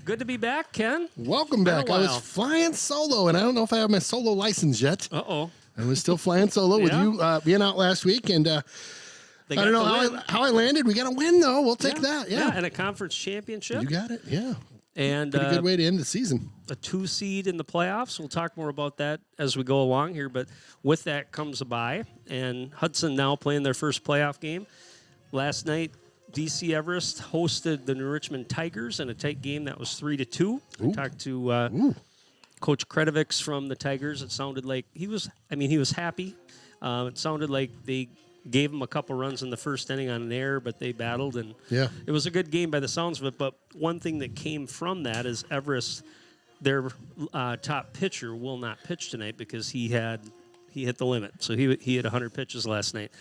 Good to be back, Ken. Welcome back. I was flying solo, and I don't know if I have my solo license yet. Uh-oh. I was still flying solo with you being out last week, and I don't know how I landed. We got a win, though. We'll take that. Yeah, and a conference championship. You got it. Yeah, and pretty good way to end the season. A 2 seed in the playoffs. We'll talk more about that as we go along here. But with that comes a bye, and Hudson now playing their first playoff game. Last night, DC Everest hosted the New Richmond Tigers in a tight game that was 3-2. I talked to Coach Kredovics from the Tigers. It sounded like he was happy. It sounded like they gave him a couple runs in the first inning on an error, but they battled, and it was a good game by the sounds of it. But one thing that came from that is Everest, their top pitcher, will not pitch tonight because he hit the limit. So he hit 100 pitches last night.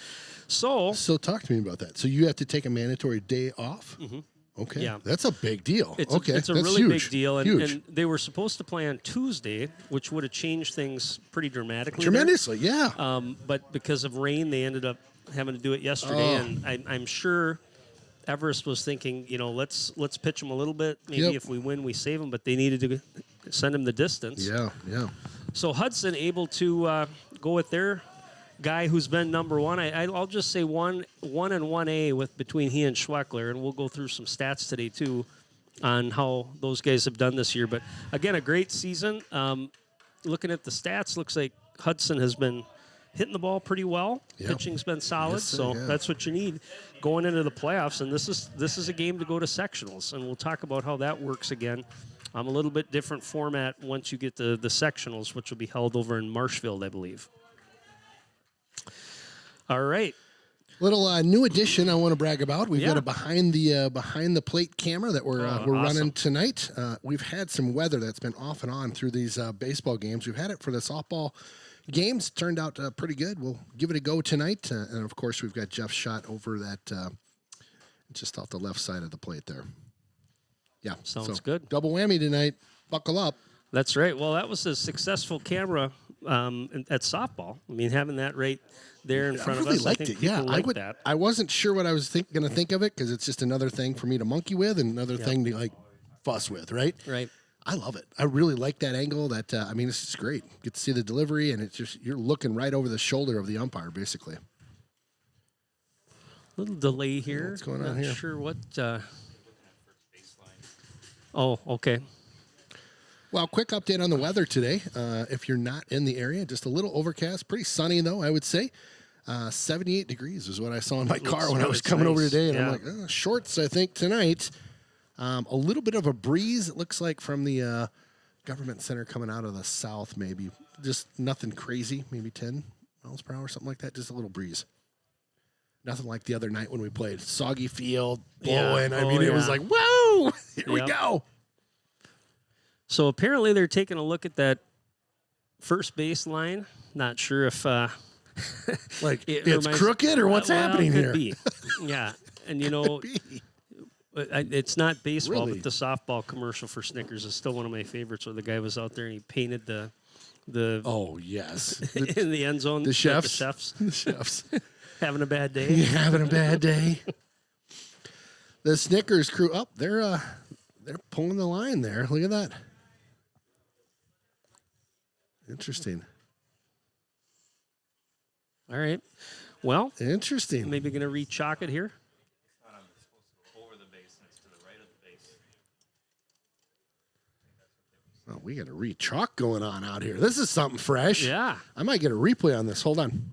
So talk to me about that. So you have to take a mandatory day off? Mm-hmm. Okay. Yeah. That's a big deal. It's a really huge. Big deal. And they were supposed to play on Tuesday, which would have changed things pretty dramatically. Tremendously, yeah. But because of rain, they ended up having to do it yesterday. And I'm sure Everest was thinking, let's pitch them a little bit. Maybe if we win, we save them. But they needed to send him the distance. Yeah. So Hudson able to go with their guy who's been number one. I'll just say 1 and 1A between he and Schweckler, and we'll go through some stats today too on how those guys have done this year. But again, a great season. Looking at the stats, looks like Hudson has been hitting the ball pretty well. Yep. Pitching's been solid, that's what you need going into the playoffs. And this is a game to go to sectionals, and we'll talk about how that works again. A little bit different format once you get to the sectionals, which will be held over in Marshfield, I believe. All right. Little new addition I want to brag about. We've got a behind the plate camera that we're running tonight. We've had some weather that's been off and on through these baseball games. We've had it for the softball games. Turned out pretty good. We'll give it a go tonight. And of course, we've got Jeff's shot over that just off the left side of the plate there. Yeah, sounds good. Double whammy tonight. Buckle up. That's right. Well, that was a successful camera at softball. I mean, having that right there in front of us. Liked it. Yeah, I wasn't sure what I was going to think of it because it's just another thing for me to monkey with and another thing to fuss with, right? Right. I love it. I really like that angle. That this is great. Get to see the delivery, and it's just you're looking right over the shoulder of the umpire, basically. Little delay here. What's going on here? Not sure what. Oh, okay. Well, quick update on the weather today. If you're not in the area, just a little overcast. Pretty sunny, though, I would say. 78 degrees is what I saw in my car when I was coming over today. And I'm like, shorts, I think, tonight. A little bit of a breeze, it looks like, from the government center coming out of the south, maybe. Just nothing crazy, maybe 10 miles per hour, something like that. Just a little breeze. Nothing like the other night when we played. Soggy field, blowing. It was like, whoa, here we go. So apparently they're taking a look at that first base line. Not sure if it's crooked or what's happening here. Be. Yeah, and it's not baseball, but the softball commercial for Snickers is still one of my favorites. Where the guy was out there and he painted the in the end zone. The chefs. The chefs. Having a bad day. Having a bad day. The Snickers crew up. They're pulling the line there. Look at that. Interesting. All right. Well, interesting. Maybe going to re-chalk it here. It's supposed to go over the base, and it's to the right of the base. Oh, we got a re-chalk going on out here. This is something fresh. Yeah. I might get a replay on this. Hold on.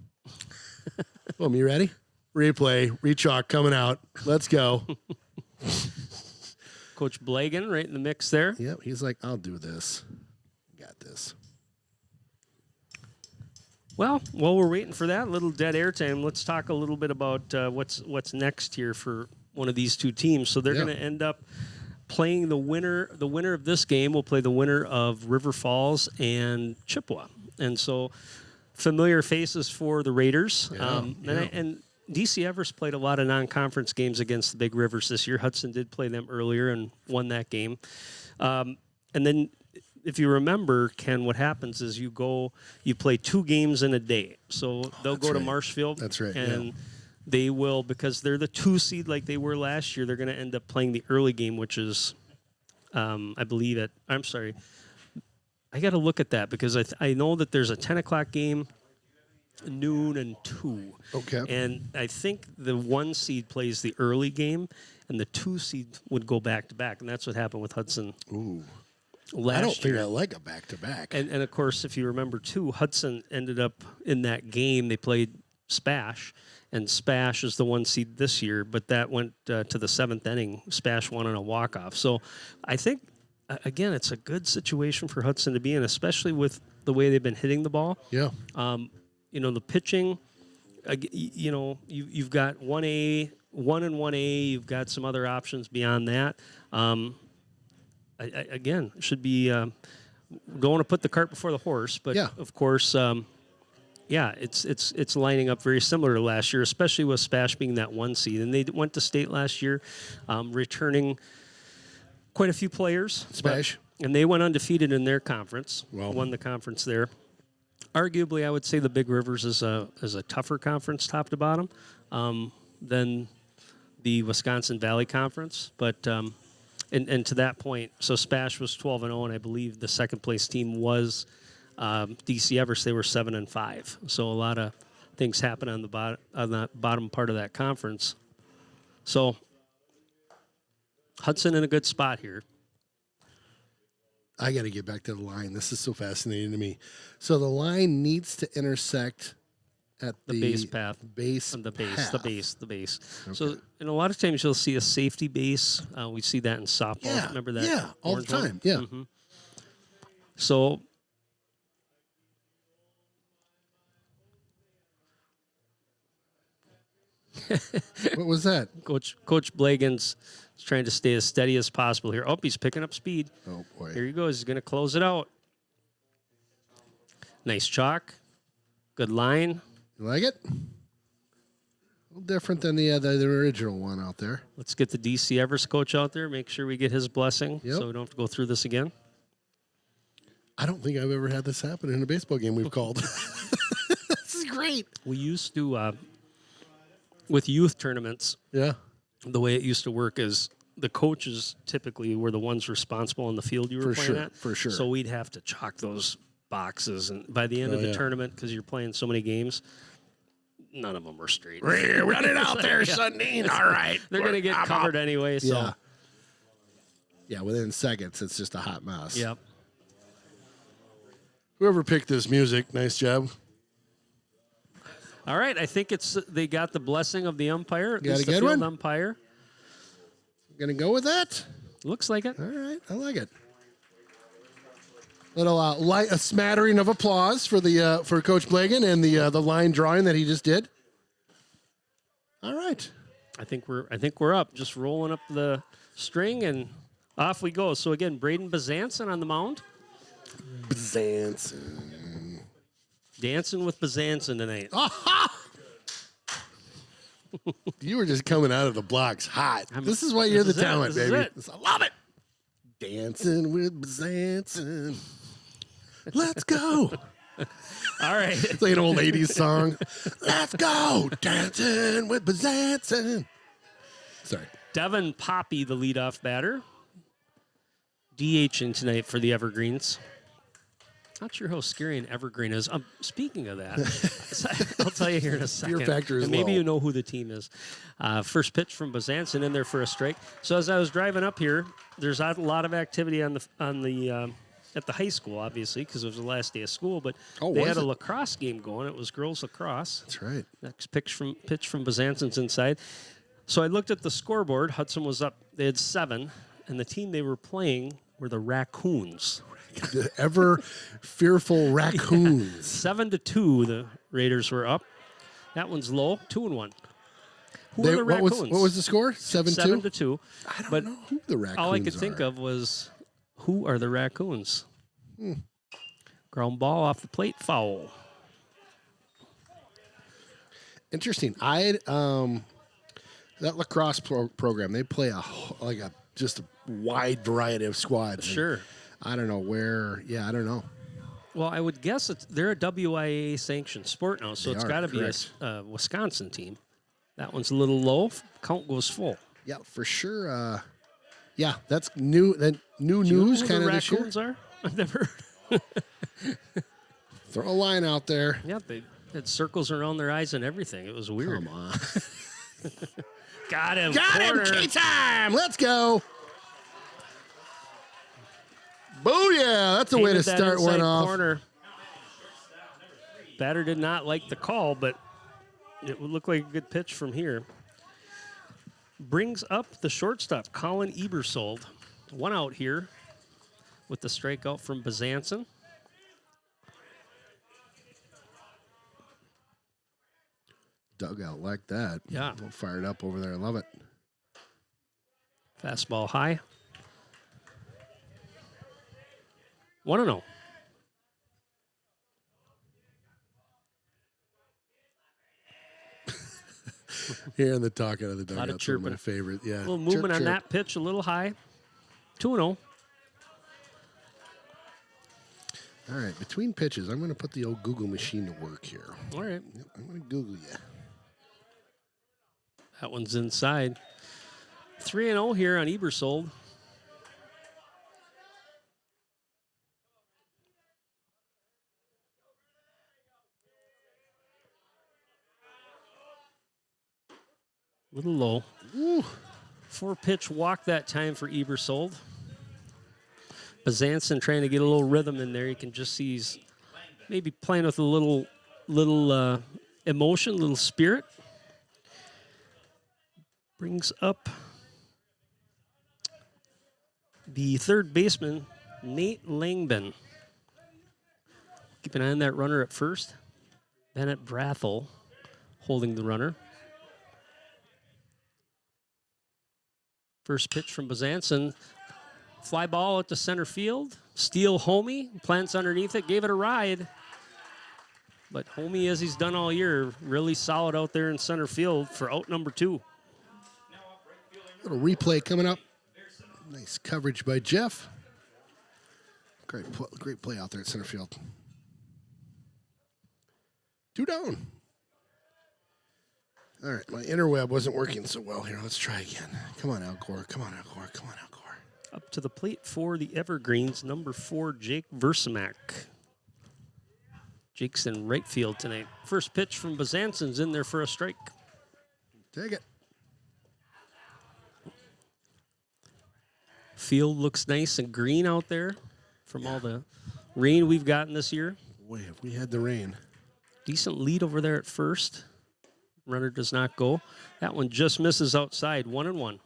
Boom, you ready? Replay, re-chalk coming out. Let's go. Coach Blagan right in the mix there. Yep, he's like, I'll do this. Got this. Well, while we're waiting for that little dead air time, let's talk a little bit about what's next here for one of these two teams. So they're going to end up playing the winner. The winner of this game will play the winner of River Falls and Chippewa. And so familiar faces for the Raiders. And DC Everest played a lot of non-conference games against the Big Rivers this year. Hudson did play them earlier and won that game. And then if you remember, Ken, what happens is you play 2 games in a day. So they'll go to Marshfield. That's right. And they will, because they're the 2 seed like they were last year, they're going to end up playing the early game, which is I believe at. I'm sorry. I got to look at that because I know that there's a 10 o'clock game, noon and 2. Okay. And I think the 1 seed plays the early game, and the 2 seed would go back to back, and that's what happened with Hudson. Ooh. Last I don't think year. I like a back-to-back. And of course, if you remember too, Hudson ended up in that game. They played Spash, and Spash is the 1 seed this year, but that went to the 7th inning. Spash won on a walk-off. So I think, again, it's a good situation for Hudson to be in, especially with the way they've been hitting the ball. Yeah. The pitching, you've got 1A, 1 and 1A. You've got some other options beyond that. Again, should be don't want to put the cart before the horse, but Yeah. of course, it's lining up very similar to last year, especially with Spash being that 1 seed, and they went to state last year, returning quite a few players. Spash. And they went undefeated in their conference. Well. Won the conference there. Arguably, I would say the Big Rivers is a tougher conference, top to bottom, than the Wisconsin Valley Conference, but. And to that point, so Spash was 12-0, and I believe the second place team was DC Everest. They were 7-5. So a lot of things happen on the bottom part of that conference. So Hudson in a good spot here. I got to get back to the line. This is so fascinating to me. So the line needs to intersect at The base path. Base On the base, path. the base. Okay. So, and a lot of times you'll see a safety base. We see that in softball. Yeah, Remember that? yeah, all the orange one? time. Yeah. Mm-hmm. So, What was that? Coach Blagan's trying to stay as steady as possible here. Oh, he's picking up speed. Oh, boy. Here he goes. He's going to close it out. Nice chalk. Good line. You like it? A little different than the original one out there. Let's get the DC Everest coach out there. Make sure we get his blessing Yep. so we don't have to go through this again. I don't think I've ever had this happen in a baseball game we've called. This is great. We used to, with youth tournaments, Yeah. the way it used to work is the coaches typically were the ones responsible on the field you were For playing sure, at. for sure. So we'd have to chalk those boxes, and by the end of the yeah. tournament, because you're playing so many games, none of them were straight. Run it out there, Sundin. All right. They're going to get covered anyway. So. Yeah. Yeah, within seconds, it's just a hot mess. Yep. Whoever picked this music, nice job. All right. I think they got the blessing of the umpire. At Got least a the good field one? umpire. Gonna go with that? Looks like it. All right, I like it. Little a smattering of applause for the for Coach Blagan and the line drawing that he just did. All right. I think we're up. Just rolling up the string and off we go. So again, Braden Bazanson on the mound. Bazanson. Dancing with Bazanson tonight. You were just coming out of the blocks hot. This is why you're the this is it. talent, This is baby. it. I love it. Dancing with Bazanson. Let's go. All right. It's like an old 80s song. Let's go. Dancing with Bazanson. Sorry. Devin Poppy, the leadoff batter. DHing tonight for the Evergreens. Not sure how scary an evergreen is. Speaking of that, I'll tell you here in a second. Fear factor is and maybe low. you know who the team is. First pitch from Bazanson in there for a strike. So as I was driving up here, there's a lot of activity at the high school, obviously, because it was the last day of school. But they was had a it? lacrosse game going. It was girls lacrosse. That's right. Next pitch from Bazanson's inside. So I looked at the scoreboard. Hudson was up. They had 7, and the team they were playing were the Raccoons. The ever fearful raccoons. 7-2, the Raiders were up. That one's low. 2-1. Who are the What Raccoons? was the score? 7-2? 7-2. I don't But know who the raccoons all I could think are. of was, who are the Raccoons? Ground ball off the plate, foul. Interesting. That lacrosse program, they play just a wide variety of squads. Sure. I don't know where. Yeah, I don't know. Well, I would guess they're a WIA sanctioned sport now, so They it's are, got to be correct. a Wisconsin team. That one's a little low. Count goes full. Yeah, for sure. Yeah, that's new. That new Do you know news who kind the of this year. raccoons are? I've never heard. Throw a line out there. Yeah, they had circles around their eyes and everything. It was weird. Come on. Got him. Got him. Corner. K-time. Let's go. Booyah. That's a way to Painted that start one inside off. corner. Batter did not like the call, but it would look like a good pitch from here. Brings up the shortstop, Colin Ebersold. One out here with the strikeout from Bazanson. Dugout like that. Yeah. All fired up over there. I love it. Fastball high. 1-0. Hearing the talk out of the Lot of dugout. One of chirping. my favorite. Yeah. A little movement on that pitch, a little high. 2-0. All right. Between pitches, I'm going to put the old Google machine to work here. All right. Yep, I'm going to Google you. That one's inside. 3-0 here on Ebersold. Little low. Ooh. 4-pitch walk that time for Ebersold. Bazanson trying to get a little rhythm in there. You can just see he's maybe playing with a little emotion, little spirit. Brings up the third baseman, Nate Langben. Keep an eye on that runner at first. Bennett Brathel holding the runner. First pitch from Bazanson. Fly ball out to center field. Steele Homey plants underneath it, gave it a ride. But Homey, as he's done all year, really solid out there in center field for out number 2. Little replay coming up. Nice coverage by Jeff. Great play out there at center field. 2 down. All right, my interweb wasn't working so well here. Let's try again. Come on, Alcor. Come on, Alcor. Come on, Alcor. Up to the plate for the Evergreens, number 4, Jake Versamak. Jake's in right field tonight. First pitch from Bazanson's in there for a strike. Take it. Field looks nice and green out there from all the rain we've gotten this year. Boy, have we had the rain. Decent lead over there at first. Runner does not go. That one just misses outside. 1-1.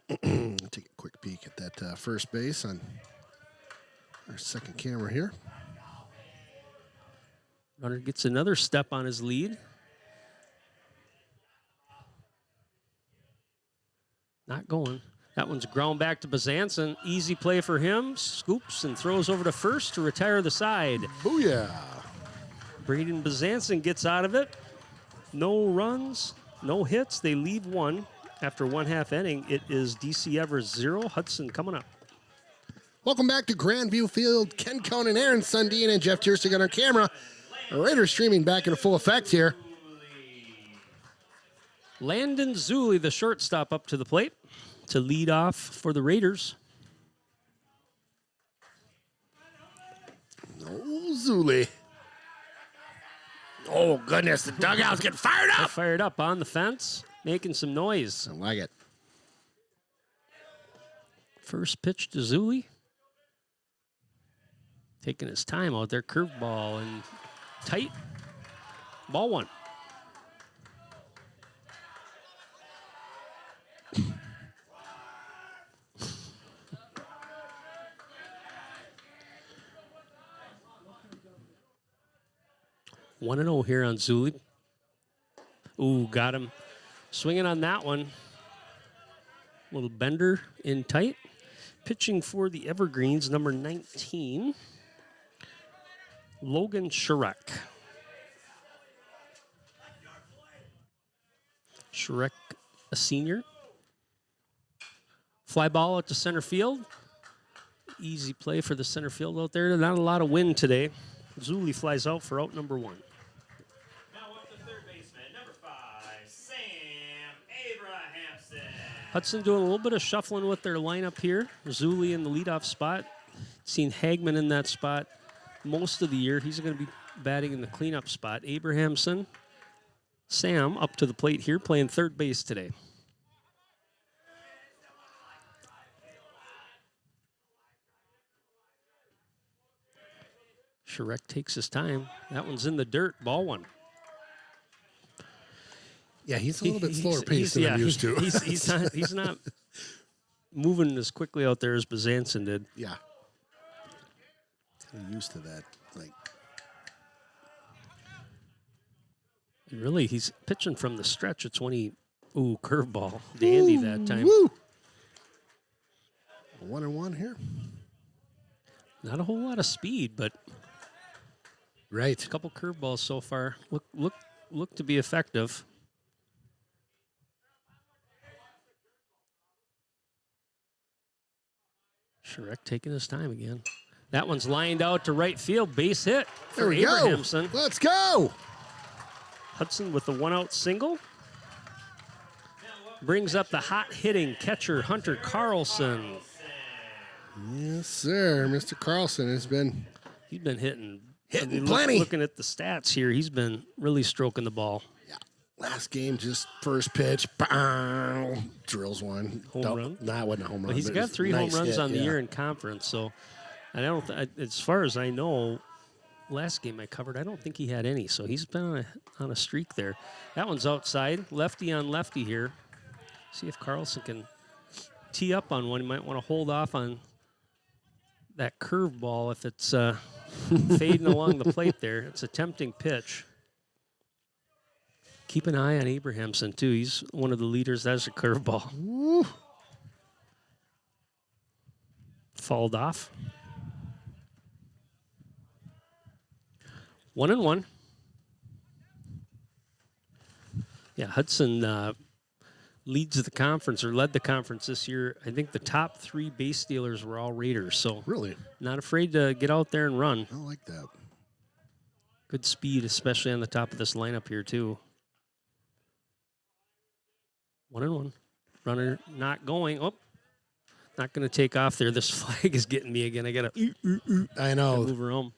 Take a quick peek at that first base on our second camera here. Runner gets another step on his lead. Not going. That one's ground back to Bazanson. Easy play for him. Scoops and throws over to first to retire the side. Booyah. Braden Bazanson gets out of it. No runs, no hits. They leave one after 1/2 inning. It is DC Everest 0. Hudson coming up. Welcome back to Grandview Field. Ken Conan, Aaron Sundin, and Jeff Tierstig on our camera. Raiders streaming back into full effect here. Landon Zuli, the shortstop, up to the plate to lead off for the Raiders. Oh, Zuli. Oh, goodness. The dugout's getting fired They're up. fired up on the fence, making some noise. I like it. First pitch to Zuli. Taking his time out there. Curveball and tight. Ball 1. One and 0 here on Zuli. Ooh, got him. Swinging on that one. Little bender in tight. Pitching for the Evergreens, number 19, Logan Shrek. Shrek, a senior. Fly ball out to center field. Easy play for the center field out there. Not a lot of wind today. Zuli flies out for out number 1. Now up to third baseman, number 5, Sam Abraham. Hudson doing a little bit of shuffling with their lineup here. Zuli in the leadoff spot. Seen Hagman in that spot most of the year. He's going to be batting in the cleanup spot. Abrahamson, Sam up to the plate here, playing third base today. Shrek takes his time. That one's in the dirt. Ball one. Yeah, he's a little bit slower paced than I'm used to. He's not moving as quickly out there as Bazanson did. Yeah. I'm used to that. Like, really, he's pitching from the stretch. It's when he, curveball. Dandy that time. Woo! 1-1 here. Not a whole lot of speed, but right. a couple curveballs so far. Look to be effective. Shrek taking his time again. That one's lined out to right field. Base hit for There we go. Abrahamson. Let's go. Hudson with the one-out single. Brings up the hot-hitting catcher, Hunter Carlson. Yes, sir. Mr. Carlson has been hitting plenty. Looking at the stats here, he's been really stroking the ball. Yeah. Last game, just first pitch, bow, drills one. Home run? Nah, it wasn't a home run. Well, he's but got it's a 3 nice home runs hit, on the yeah. year in conference. So, and I don't. As far as I know, last game I covered, I don't think he had any. So he's been on a streak there. That one's outside, lefty on lefty here. See if Carlson can tee up on one. He might want to hold off on that curveball if it's fading along the plate there. It's a tempting pitch. Keep an eye on Abrahamson, too. He's one of the leaders. That's a curveball. Woo. Fouled off. 1-1. Yeah, Hudson leads the conference or led the conference this year. I think the top 3 base stealers were all Raiders. So Really? not afraid to get out there and run. I like that. Good speed, especially on the top of this lineup here, too. 1-1. Runner not going. Oh, not going to take off there. This flag is getting me again. I got to I know. move her home.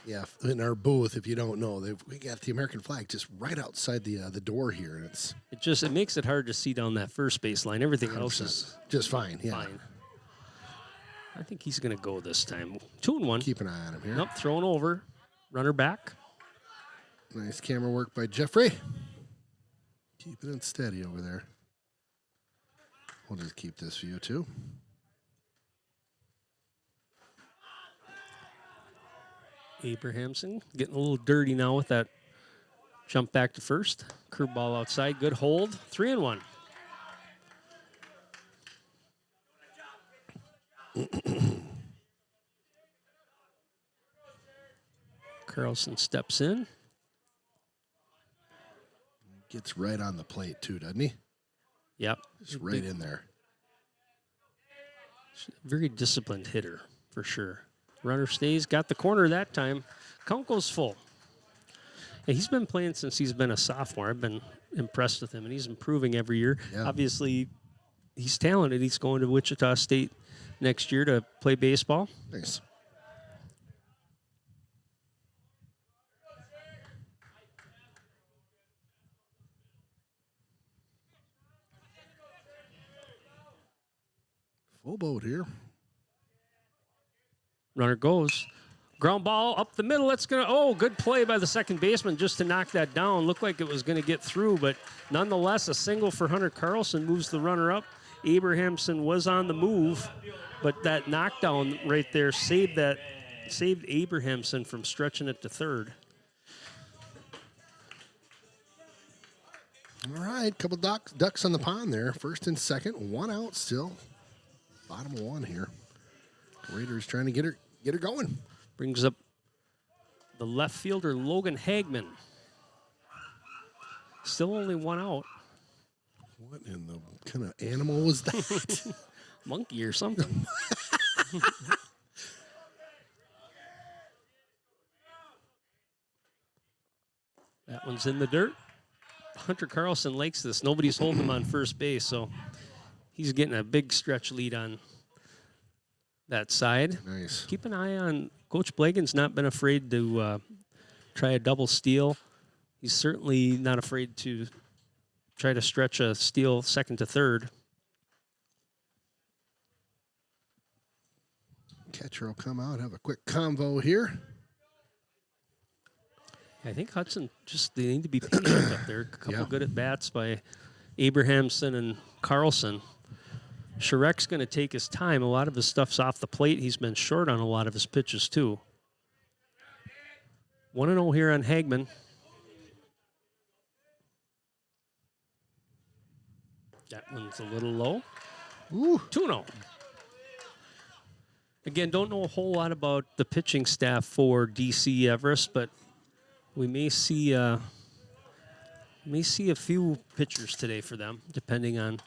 Yeah, in our booth, if you don't know, we got the American flag just right outside the door here, and It makes it hard to see down that first base line. Everything else is just fine. Yeah. fine. I think he's going to go this time. 2-1. Keep an eye on him here. Nope, throwing over. Runner back. Nice camera work by Jeffrey. Keep it steady over there. We'll just keep this view too. Abrahamson getting a little dirty now with that jump back to first. Curveball outside. Good hold. 3-1. Carlson steps in. Gets right on the plate too, doesn't he? Yep. Just right in there. Very disciplined hitter, for sure. Runner stays. Got the corner that time. Count goes full. Yeah, he's been playing since he's been a sophomore. I've been impressed with him, and he's improving every year. Yeah. Obviously, he's talented. He's going to Wichita State next year to play baseball. Nice. Full boat here. Runner goes. Ground ball up the middle. Good play by the second baseman just to knock that down. Looked like it was going to get through, but nonetheless, a single for Hunter Carlson moves the runner up. Abrahamson was on the move, but that knockdown right there saved Abrahamson from stretching it to third. All right, couple ducks on the pond there. First and second, 1 out still. Bottom 1 here. Raiders trying to get her going. Brings up the left fielder, Logan Hagman. Still only 1 out. What in the kind of animal was that? Monkey or something. That one's in the dirt. Hunter Carlson likes this. Nobody's holding him on first base, so He's getting a big stretch lead on that side. Nice. Keep an eye on Coach Blagan's not been afraid to try a double steal. He's certainly not afraid to try to stretch a steal second to third. Catcher will come out, have a quick convo here. I think Hudson they need to be patient up there. A couple good at bats by Abrahamson and Carlson. Sharek's going to take his time. A lot of his stuff's off the plate. He's been short on a lot of his pitches, too. 1-0 here on Hagman. That one's a little low. 2-0. Again, don't know a whole lot about the pitching staff for DC Everest, but we may see a few pitchers today for them, depending on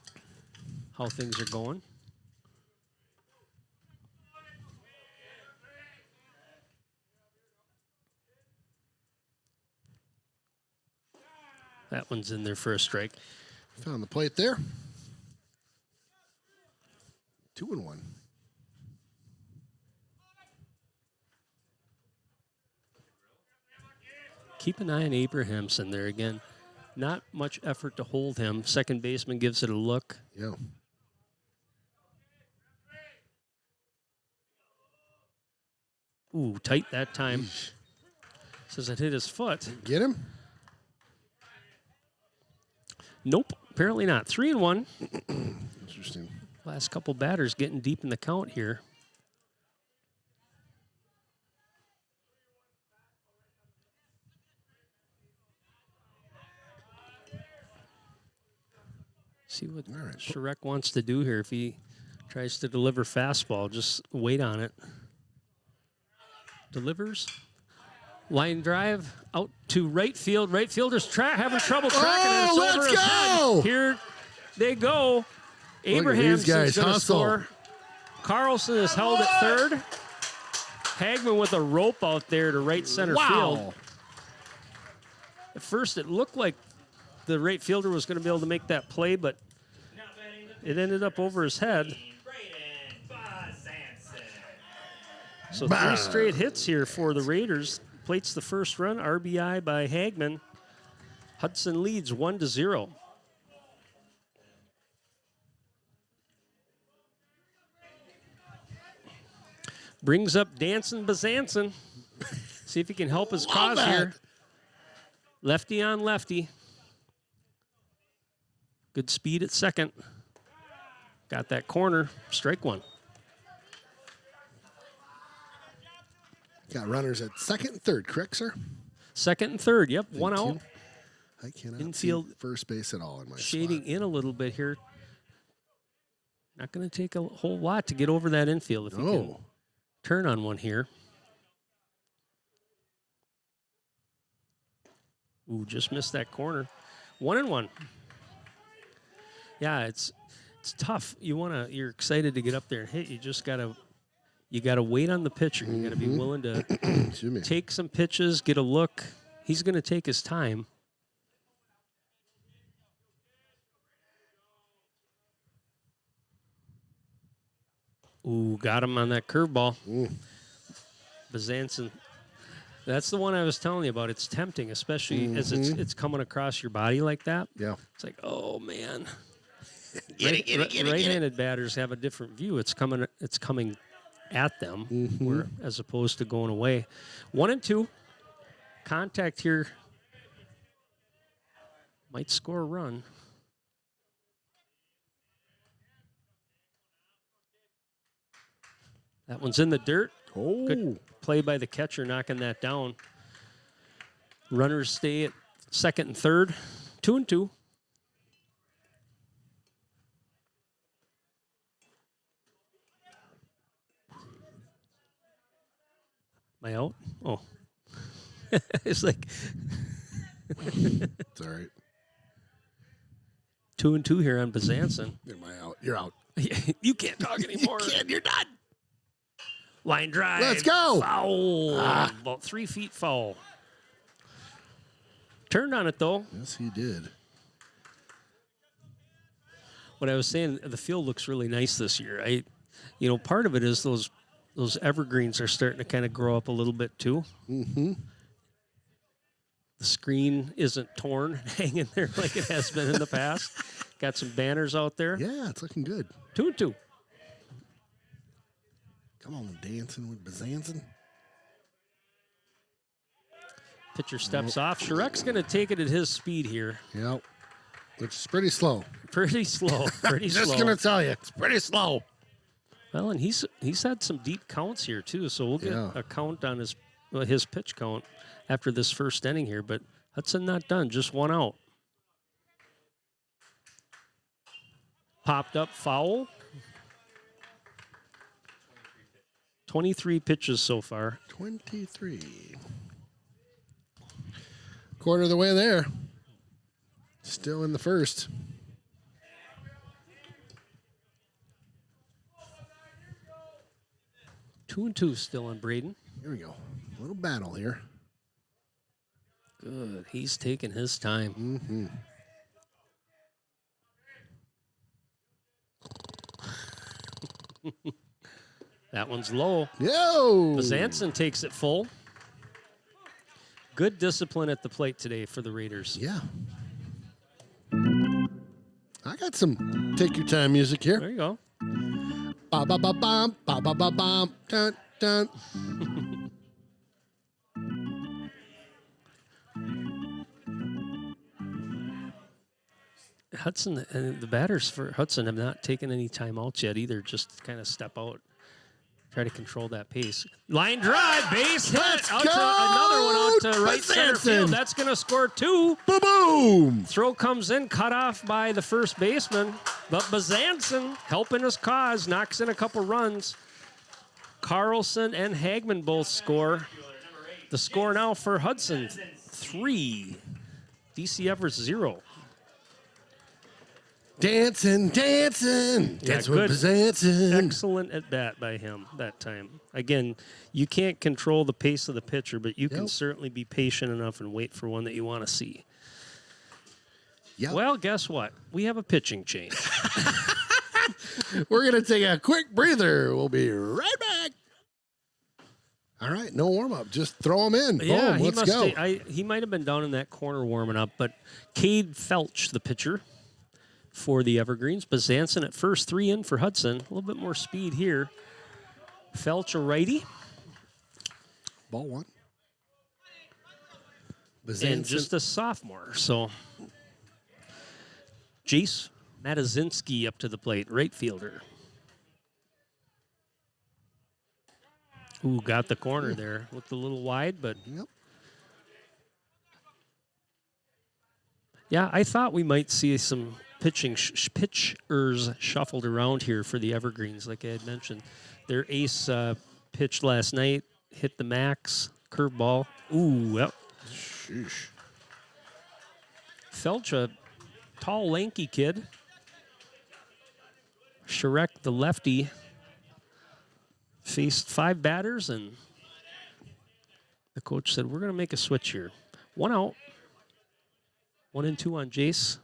how things are going. That one's in there for a strike. Found the plate there. 2-1. Keep an eye on Abrahamson there again. Not much effort to hold him. Second baseman gives it a look. Yeah. Ooh, tight that time. Eesh. Says it hit his foot. Get him? Nope, apparently not. 3-1. Interesting. Last couple batters getting deep in the count here. See what Sharek wants to do here. If he tries to deliver fastball, just wait on it. Delivers. Line drive out to right field. Right fielder's having trouble tracking it. It's let's over his go! head. Here they go. Abrahamson's going to score. Carlson is held at third. Hagman with a rope out there to right center field. At first, it looked like the right fielder was going to be able to make that play, but it ended up over his head. So 3 straight hits here for the Raiders. Plates the first run. RBI by Hagman. Hudson leads 1-0. Brings up Dancing Bazanson. See if he can help his cause here. Lefty on lefty. Good speed at second. Got that corner. Strike one. Got runners at second and third, correct, sir? Second and third, yep. One out. I cannot Infield see first base at all in my shading spot. in a little bit here. Not going to take a whole lot to get over that infield if he can turn on one here. Ooh, just missed that corner. 1-1. Yeah, it's tough. You're excited to get up there and hit. You gotta wait on the pitcher. You gotta be willing to take some pitches, get a look. He's gonna take his time. Ooh, got him on that curveball. Bazanson. That's the one I was telling you about. It's tempting, especially as it's coming across your body like that. Yeah. It's like, oh man. Get Right-handed batters have a different view. It's coming at them, as opposed to going away. 1-2. Contact here. Might score a run. That one's in the dirt. Oh. Good play by the catcher, knocking that down. Runners stay at second and third. 2-2. Am I out? Oh. It's like It's all right. 2-2 here on Bazanson. Am I out? You're out. You can't talk anymore. You're done. Line drive. Let's go. Foul. About 3 feet foul. Turned on it, though. Yes, he did. what I was saying, the field looks really nice this year. Part of it is those evergreens are starting to kind of grow up a little bit too. Mm-hmm. The screen isn't torn, hanging there like it has been in the past. Got some banners out there. Yeah, it's looking good. 2-2. Come on, dancing with Bazanson. Pitcher steps off. Sharek's going to take it at his speed here. Yep. Which is pretty slow. Pretty slow. Pretty slow. Just going to tell you, it's pretty slow. Well, and he's had some deep counts here too, so we'll get a count on his pitch count after this first inning here. But Hudson not done, just one out. Popped up foul. 23 pitches so far. 23. Quarter of the way there. Still in the first. Two and two still on Braden. Here we go. A little battle here. Good. He's taking his time. Mm-hmm. That one's low. Yo! Bazanson takes it full. Good discipline at the plate today for the Raiders. Yeah. I got some take your time music here. There you go. Ba ba ba bum, ba ba ba bum, dun dun. Hudson and the batters for Hudson have not taken any timeouts yet either. Just kind of step out, try to control that pace. Line drive, base hit. Out to another one out to right center field. That's going to score two. Boom, boom. Throw comes in, cut off by the first baseman. But Bazanson, helping his cause, knocks in a couple runs. Carlson and Hagman both score. The score now for Hudson, 3. DC Everest 0. Dancing, dancing. Yeah, That's what Bazanson. Excellent at bat by him that time. Again, you can't control the pace of the pitcher, but you can certainly be patient enough and wait for one that you want to see. Yep. Well, guess what? We have a pitching change. We're going to take a quick breather. We'll be right back. All right, no warm-up. Just throw them in. Yeah, Boom, let's go. He might have been down in that corner warming up, but Cade Felch, the pitcher for the Evergreens. Bazanson at first, 3 in for Hudson. A little bit more speed here. Felch, a righty. Ball one. And just a sophomore. So Jace Matazinski up to the plate, right fielder. Ooh, got the corner there. Looked a little wide, but Yep. yeah, I thought we might see some pitchers shuffled around here for the Evergreens, like I had mentioned. Their ace pitched last night, hit the max, curveball. Ooh, yep. Sheesh. Felch, a tall, lanky kid. Sharek, the lefty, faced 5 batters, and the coach said, we're going to make a switch here. 1 out. 1 and 2 on Jace.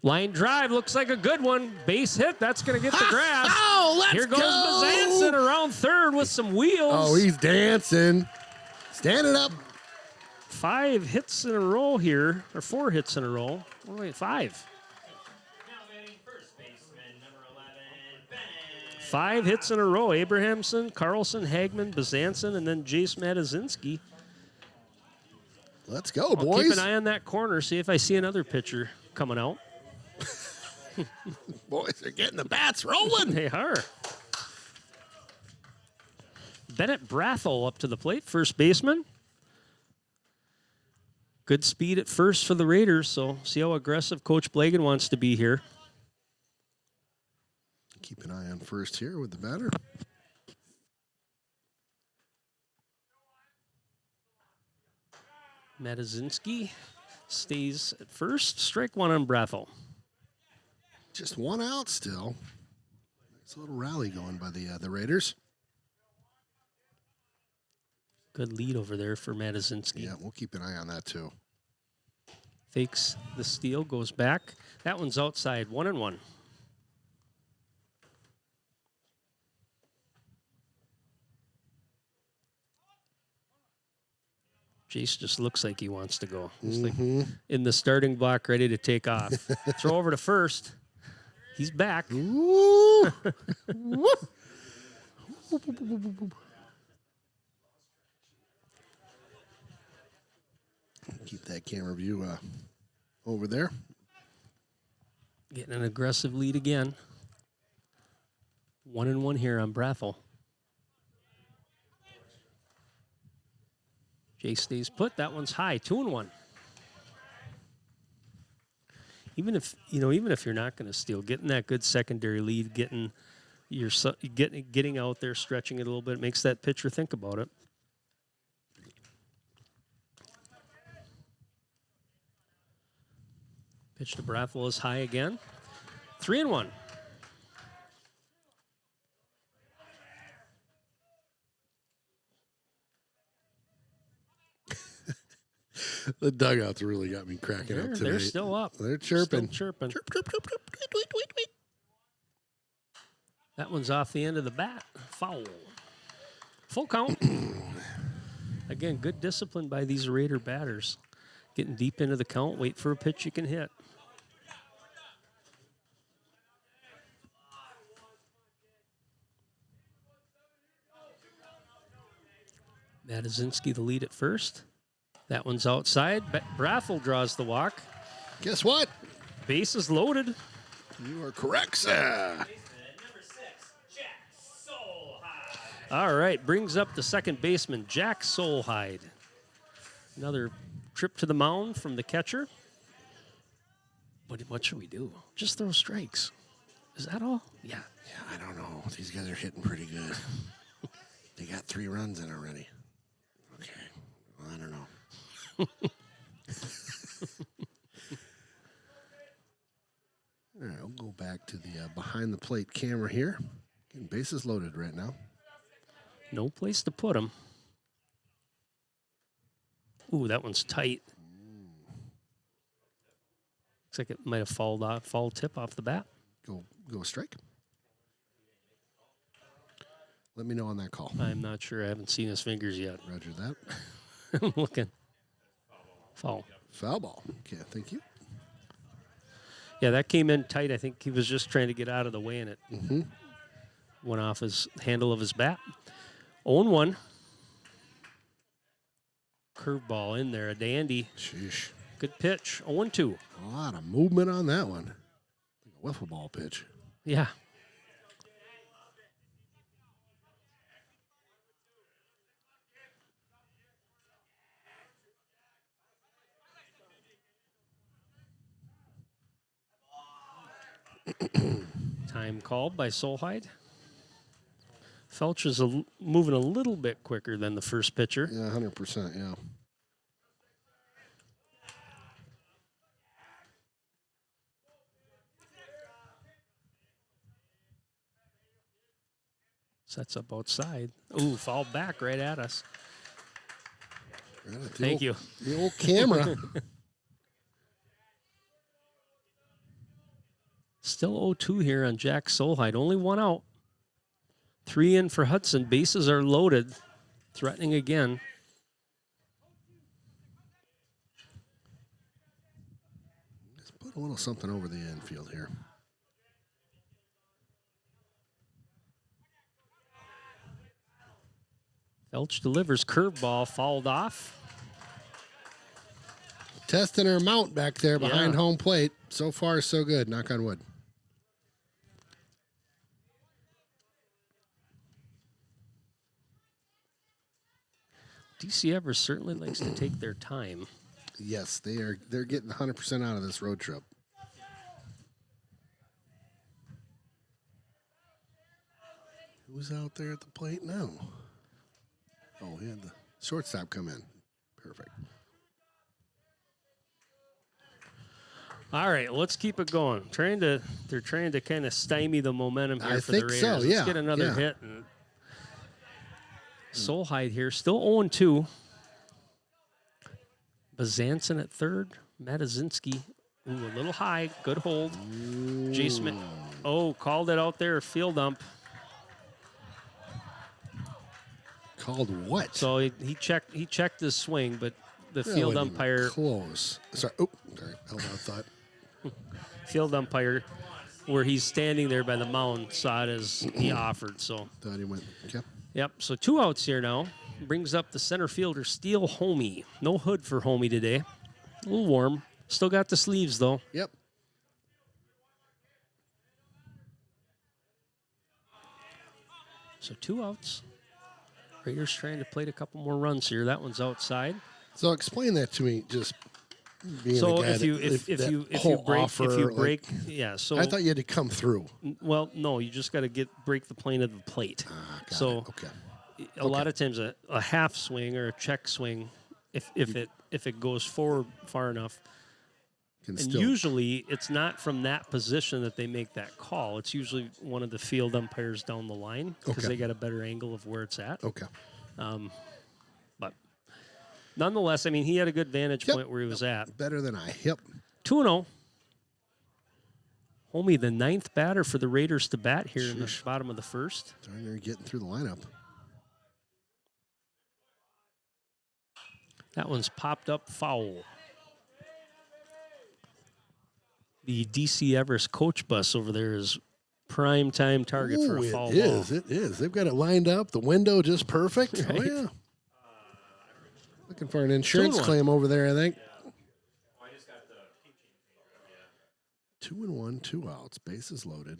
Line drive looks like a good one. Base hit. That's going to get the grab. Oh, let's Here goes go. Bazanson around third with some wheels. Oh, he's dancing. Standing up. 5 hits in a row here, or 4 hits in a row. Oh, wait, 5. Now batting first baseman, number 11, Ben. 5 hits in a row. Abrahamson, Carlson, Hagman, Bazanson, and then Jace Matazinski. Let's go, I'll boys. keep an eye on that corner, see if I see another pitcher coming out. Boys are getting the bats rolling. They are. Bennett Brathel up to the plate, first baseman. Good speed at first for the Raiders, so see how aggressive Coach Blagan wants to be here. Keep an eye on first here with the batter. Matazinski stays at first. Strike 1 on Brathel. Just 1 out still. It's a little rally going by the Raiders. Good lead over there for Matazinski. Yeah, we'll keep an eye on that too. Fakes the steal, goes back. That one's outside, 1-1. Jace just looks like he wants to go. He's like in the starting block, ready to take off. Throw over to first. He's back. Ooh. Keep that camera view over there. Getting an aggressive lead again. 1-1 here on Brathel. Jay stays put. That one's high. 2-1. Even if you're not going to steal, getting that good secondary lead, getting out there, stretching it a little bit, makes that pitcher think about it. Pitch to Brathel is high again. 3-1. The dugouts really got me cracking up today. They're still up. They're chirping. Still chirping. Chirp, chirp, chirp, chirp, tweet, tweet, tweet, tweet. That one's off the end of the bat. Foul. Full count. Again, good discipline by these Raider batters. Getting deep into the count, wait for a pitch you can hit. Matazinski the lead at first. That one's outside. Brathel draws the walk. Guess what? Base is loaded. You are correct, sir. Baseman, number 6, Jack Solheim. All right, brings up the second baseman, Jack Solheim. Another trip to the mound from the catcher. What should we do? Just throw strikes. Is that all? Yeah. Yeah, I don't know. These guys are hitting pretty good. They got 3 runs in already. Okay. Well, I don't know. All right, we'll go back to the behind the plate camera here. Getting bases loaded right now. No place to put him. Ooh, that one's tight. Looks like it might have fall tip off the bat. Go strike. Let me know on that call. I'm not sure. I haven't seen his fingers yet. Roger that. I'm looking. Foul. Foul ball. Okay, thank you. Yeah, that came in tight. I think he was just trying to get out of the way, and it went off his handle of his bat. 0-1. Curveball in there, a dandy. Sheesh. Good pitch. 0-2. A lot of movement on that one. Like a wiffle ball pitch. Yeah. Time called by Solheim. Felch is moving a little bit quicker than the first pitcher. Yeah, 100%, yeah. Sets up outside. Ooh, foul back right at us. Right at the Thank you. The old camera. Still 0-2 here on Jack Solheim. Only 1 out. 3 in for Hudson. Bases are loaded. Threatening again. Let's put a little something over the infield here. Felch delivers curveball, fouled off. Testing her mount back there behind Yeah. home plate. So far, so good. Knock on wood. DC Everest certainly likes to take their time. Yes, they're getting 100% out of this road trip. Who's out there at the plate now? Oh, he had the shortstop come in. Perfect. All right, let's keep it going. They're trying to kind of stymie the momentum here I for the think Raiders. so, Let's yeah, get another yeah. hit. And Solheim here, still 0-2. Bazanson at third. Matazinski, ooh, a little high. Good hold. Jason, called it out there. Field ump. Called what? So he checked his swing, but the That field wasn't even umpire, close. Sorry. Oh, sorry. Held out thought. field umpire, where he's standing there by the mound, saw it as he offered. So, Thought he went. Okay. yep. So 2 outs here now. Brings up the center fielder, Steele Homey. No Hood for Homey today. A little warm. Still got the sleeves, though. Yep. So 2 outs. Raiders trying to plate a couple more runs here. That one's outside. So explain that to me. Just being So a guy if you that, if that you whole offer, if you like, break yeah. So I thought you had to come through. well, no, you just got to break the plane of the plate. Got So it. Okay. a lot of times a half swing or a check swing, if it goes forward far enough, Can and still. usually it's not from that position that they make that call. It's usually one of the field umpires down the line because Okay. they got a better angle of where it's at. Okay. But nonetheless, I mean, he had a good vantage Yep. point where he was at. Better than I. Yep. 2-0. Homie, the 9th batter for the Raiders to bat here in the Sheesh. bottom of the first. Darn, they're getting through the lineup. That one's popped up foul. The DC Everest coach bus over there is prime time target for a foul It is. ball. It is. They've got it lined up. The window just perfect. Right. Oh yeah. Looking for an insurance 2-1. claim over there, I think. I just got the teaching. 2-1, 2 outs. Bases loaded.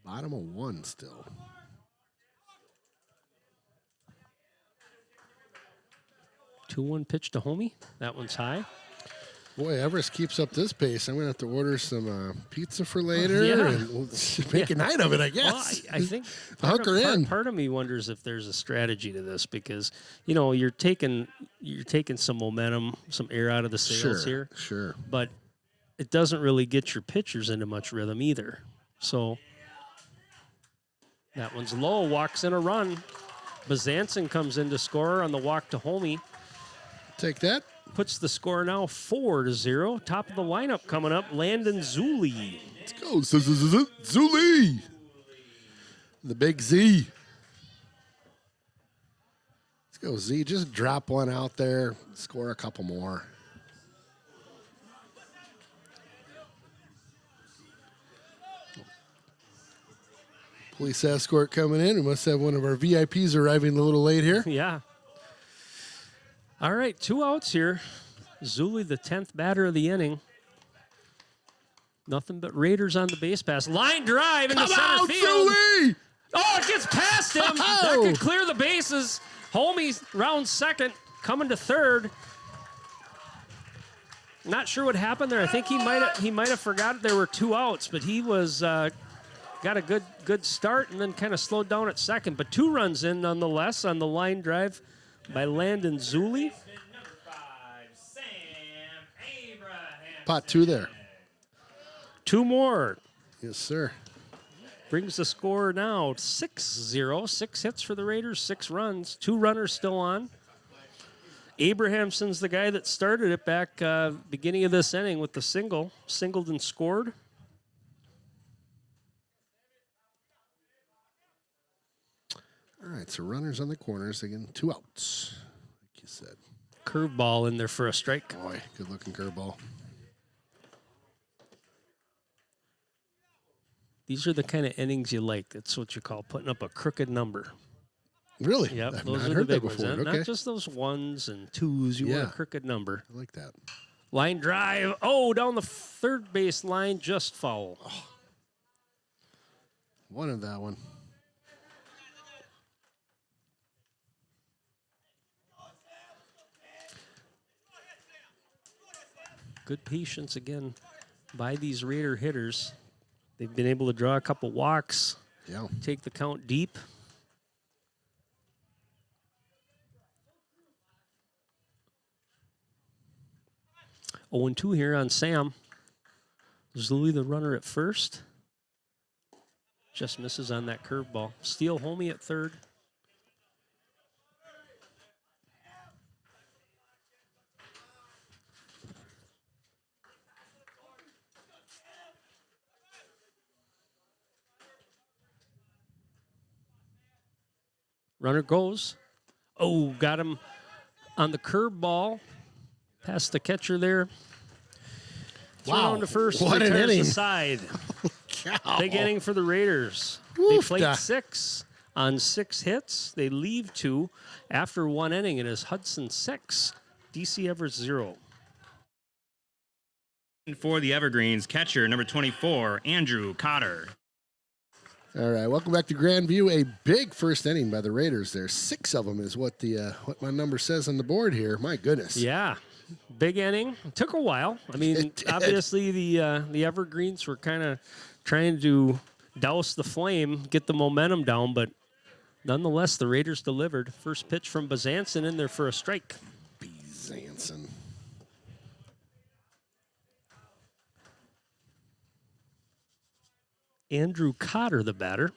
Bottom of 1 still. Two 2-1 pitch to Homie. That one's high. Boy, Everest keeps up this pace. I'm going to have to order some pizza for later yeah. and we'll make a night of it, I guess. Well, I think Hunker in. part of me wonders if there's a strategy to this because, you know, you're taking some momentum, some air out of the sails here. Sure. But it doesn't really get your pitchers into much rhythm either. So that one's low, walks in a run. Bazanson comes in to score on the walk to Homey. Take that. Puts the score now 4-0. Top of the lineup coming up, Landon Zuli. Let's go. Zuli. The big Z. Let's go, Z. Just drop one out there. Score a couple more. Police escort coming in. We must have one of our VIPs arriving a little late here. Yeah. All right, 2 outs here. Zuli, the 10th batter of the inning. Nothing but Raiders on the base pass. Line drive into center field. Zuli! Oh, it gets past him. That could clear the bases. Homie round second, coming to third. Not sure what happened there. I think he might have forgot there were 2 outs, but he was got a good start and then kind of slowed down at second. But 2 runs in nonetheless on the line drive by Landon Zuli. Number 5, Sam Abraham. Pot 2 there. 2 more. Yes, sir. Brings the score now 6-0. 6 hits for the Raiders, 6 runs. 2 runners still on. Abrahamson's the guy that started it back beginning of this inning with the single. Singled and scored. All right, so runners on the corners. Again, 2 outs, like you said. Curveball in there for a strike. Boy, good-looking curveball. These are the kind of innings you like. That's what you call putting up a crooked number. Really? Yep, I've those not are the heard big that ones. before. Not Okay. just those 1s and 2s. You want Yeah. a crooked number. I like that. Line drive. Oh, down the third base line, just foul. Wanted that one. Good patience again by these Raider hitters. They've been able to draw a couple walks, Yeah. take the count deep. Oh, and 2 here on Sam. Zuli, the runner at first. Just misses on that curveball. Steele Homey at third. Runner goes. Oh, got him on the curveball. Past the catcher there. Thrown Wow. on to first. What an retires inning. aside. Cow. Big inning for the Raiders. Woofda. They played 6 on 6 hits. They leave 2 after 1 inning. It is Hudson 6, DC Everest 0. For the Evergreens, catcher number 24, Andrew Cotter. All right, welcome back to Grandview. A big first inning by the Raiders there. 6 of them is what my number says on the board here. My goodness. Yeah, big inning. It took a while. I mean, It did. obviously the Evergreens were kind of trying to douse the flame, get the momentum down, but nonetheless, the Raiders delivered. First pitch from Bazanson in there for a strike. Bezanson. Andrew Cotter, the batter.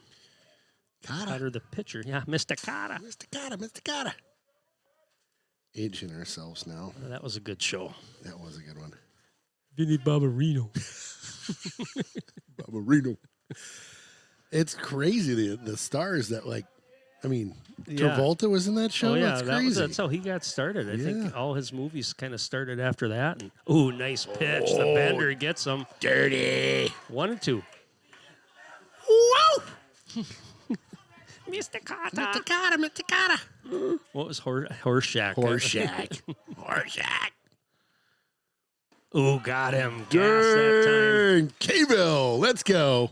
Cotter. Cotter, the pitcher. Yeah, Mr. Cotter. Mr. Cotter, Mr. Cotter. Aging ourselves now. That was a good show. That was a good one. Vinny Barbarino. Barbarino. It's crazy the stars that Travolta was in that show. Oh yeah, That's crazy. that's how he got started. I Yeah. think all his movies kind of started after that. And ooh, nice pitch. The bender gets him. Dirty. 1-2. Whoa! Mr. Cotter. Mr. Cotter, Mr. Cotter. What was Horseshack? Horseshack. Horseshack. Ooh, got him. Gas that Dang. K-Bill, let's go.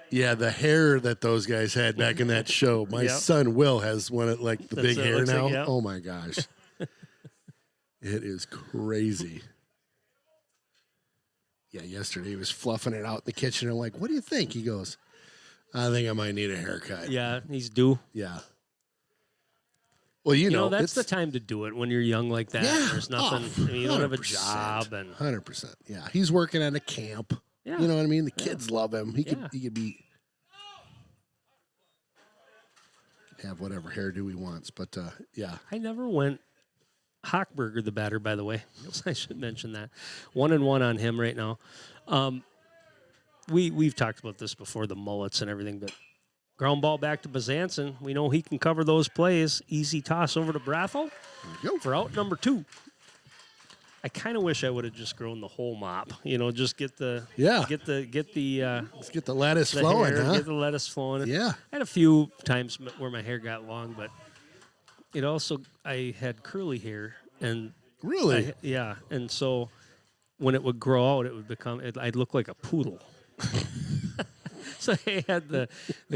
Yeah, the hair that those guys had back in that show. My Yep. son Will has one of the That's big what it hair looks like, now. yep. Oh my gosh. It is crazy. Yeah, yesterday he was fluffing it out in the kitchen. I'm like, what do you think? He goes, I think I might need a haircut. time. Yeah, he's due. Yeah. Well, you You know, know, that's the it's time to do it when you're young like that. Yeah. There's nothing. Oh, I mean, you don't have a 100%. job, and 100%. Yeah, he's working at a camp. yeah, You know what I mean? The kids love him. He Yeah. could be have whatever hairdo he wants. But yeah, I never went. Hochberger, the batter, by the way. I should mention that. 1-1 on him right now. We've talked about this before, the mullets and everything, but ground ball back to Bazanson. We know he can cover those plays. Easy toss over to Brathel there you go. for out number 2. I kind of wish I would have just grown the whole mop. You know, just get the Let's get the lettuce the flowing, hair, huh? get the lettuce flowing. Yeah. I had a few times where my hair got long, but it also I had curly hair and Really? and so when it would grow out, it would become I'd look like a poodle. So I had the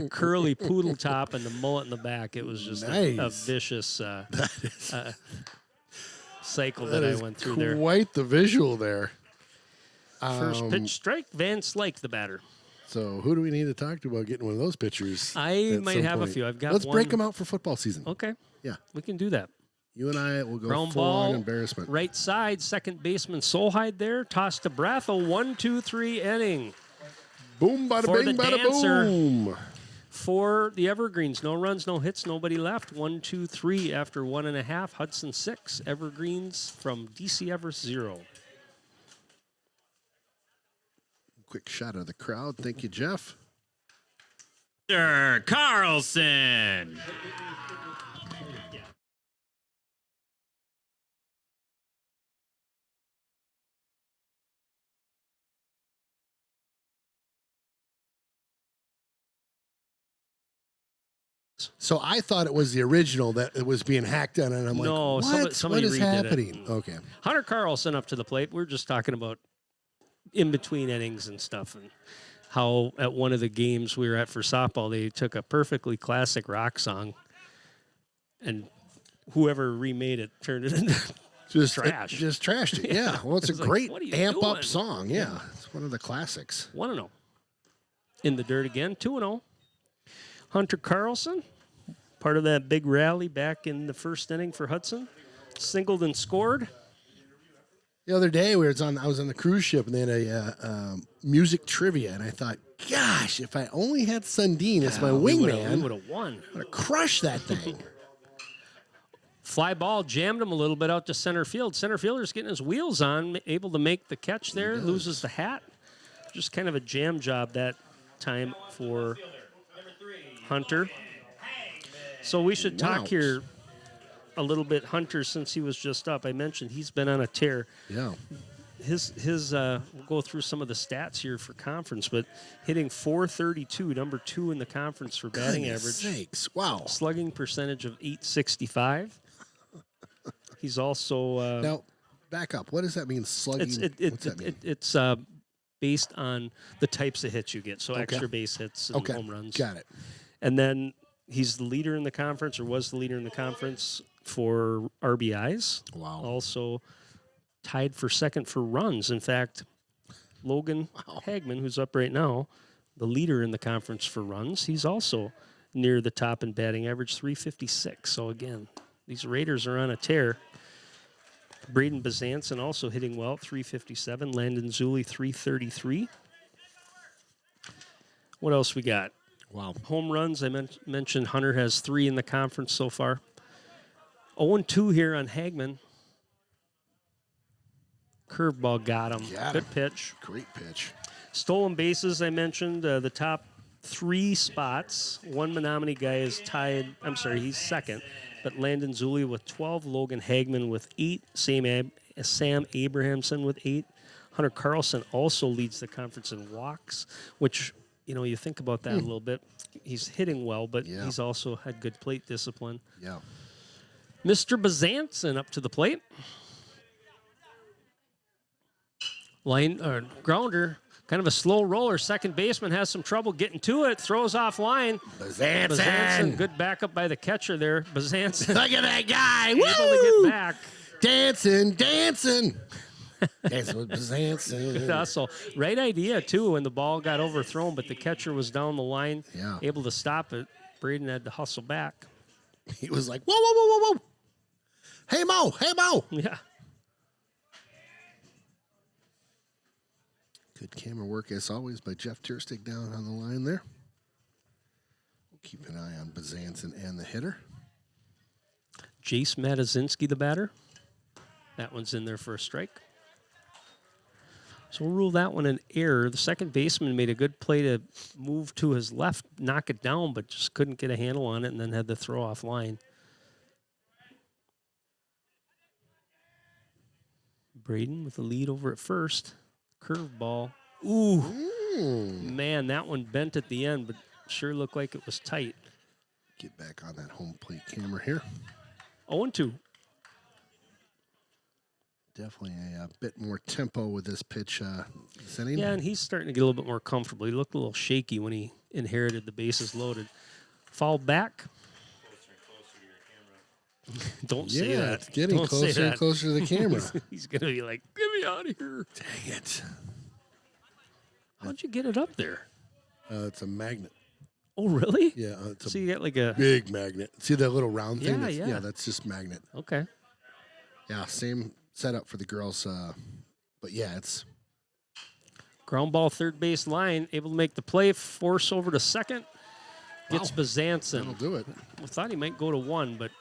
curly poodle top and the mullet in the back. It was just a Nice. vicious cycle That that I is went through there. quite the visual there. First pitch strike, Van Slyke, the batter. So who do we need to talk to about getting one of those pitchers? I at might some have a point? few. I've got Let's one. break them out for football season. Okay, Yeah. we can do that. You and I will go Ground full on ball, embarrassment. right side, second baseman Solheim there. Toss to Brathel, 1-2-3 inning. Boom, bada For bing, the bada dancer. boom. For the Evergreens, no runs, no hits, nobody left. 1-2-3 after 1.5. Hudson 6. Evergreens from DC Everest 0. Quick shot of the crowd. Thank you, Jeff. Mr. Carlson. So I thought it was the original that it was being hacked on, and I'm No, like, somebody- what? somebody What is redid it. happening? Okay. Hunter Carlson up to the plate. We're just talking about in between innings and stuff, and how at one of the games we were at for softball, they took a perfectly classic rock song, and whoever remade it turned it into Just trash. Just trashed it. Yeah. Well, it's a It's like, great what are you amp up doing? song. Yeah. It's one of the classics. 1-0. In the dirt again, 2-0. Hunter Carlson, part of that big rally back in the first inning for Hudson, singled and scored. The other day, I was on the cruise ship, and they had a music trivia, and I thought, gosh, if I only had Sundin as my We wingman, would have won. I would have crushed that thing. Fly ball jammed him a little bit out to center field. Center fielder's getting his wheels on, able to make the catch there, loses the hat. Just kind of a jam job that time for Hunter. So we should talk Wow. here. a little bit Hunter since he was just up. I mentioned he's been on a tear. Yeah. His we'll go through some of the stats here for conference, but hitting .432, number 2 in the conference for batting Goodness average. sakes. Wow. Slugging percentage of .865. He's also Now, back up. What does that mean, slugging? What's that mean? it's based on the types of hits you get, so extra base hits and home runs. Got it. And then he's the leader in the conference, or was the leader in the conference for RBIs. Wow. Also tied for second for runs. In fact, Logan Hagman, who's up right now, the leader in the conference for runs, he's also near the top in batting average, .356. So again, these Raiders are on a tear. Braden Bezanson also hitting well, .357. Landon Zulli, .333. What else we got? Wow. Home runs, I mentioned Hunter has 3 in the conference so far. 0-2 here on Hagman. Curveball got him. Good pitch. Great pitch. Stolen bases, I mentioned. The top 3 spots. One Menominee guy is tied. I'm sorry, he's second. But Landon Zulli with 12. Logan Hagman with 8. Sam Abrahamson with 8. Hunter Carlson also leads the conference in walks, which, you know, you think about that a little bit. He's hitting well, but he's also had good plate discipline. Yeah. Mr. Bezanson up to the plate. Grounder, kind of a slow roller. Second baseman has some trouble getting to it. Throws off line. Bezanson. Good backup by the catcher there. Bezanson. Look at that guy. Able to get back. Dancing. Dancing with Bezanson. So right idea, too, when the ball got overthrown, but the catcher was down the line, able to stop it. Braden had to hustle back. He was like, whoa, whoa, whoa, whoa, whoa. Hey, Mo. Yeah. Good camera work, as always, by Jeff Tierstick down on the line there. We'll keep an eye on Bezanson and the hitter. Jace Matazinski, the batter. That one's in there for a strike. So we'll rule that one an error. The second baseman made a good play to move to his left, knock it down, but just couldn't get a handle on it and then had to throw off line. Braden with the lead over at first. Curveball. Ooh. Man, that one bent at the end, but sure looked like it was tight. Get back on that home plate camera here. 0-2. Definitely a bit more tempo with this pitch this inning. Yeah, and he's starting to get a little bit more comfortable. He looked a little shaky when he inherited the bases loaded. Foul back. Don't say that. It's getting closer and closer to the camera. He's going to be like, get me out of here. Dang it. How'd you get it up there? It's a magnet. Oh, really? Yeah. It's So a you got like a... big magnet. See that little round thing? Yeah. That's just magnet. Okay. Yeah, same setup for the girls. But yeah, it's... Ground ball, third base line, able to make the play, force over to second. Gets Bezanson. That'll do it. I thought he might go to 1, but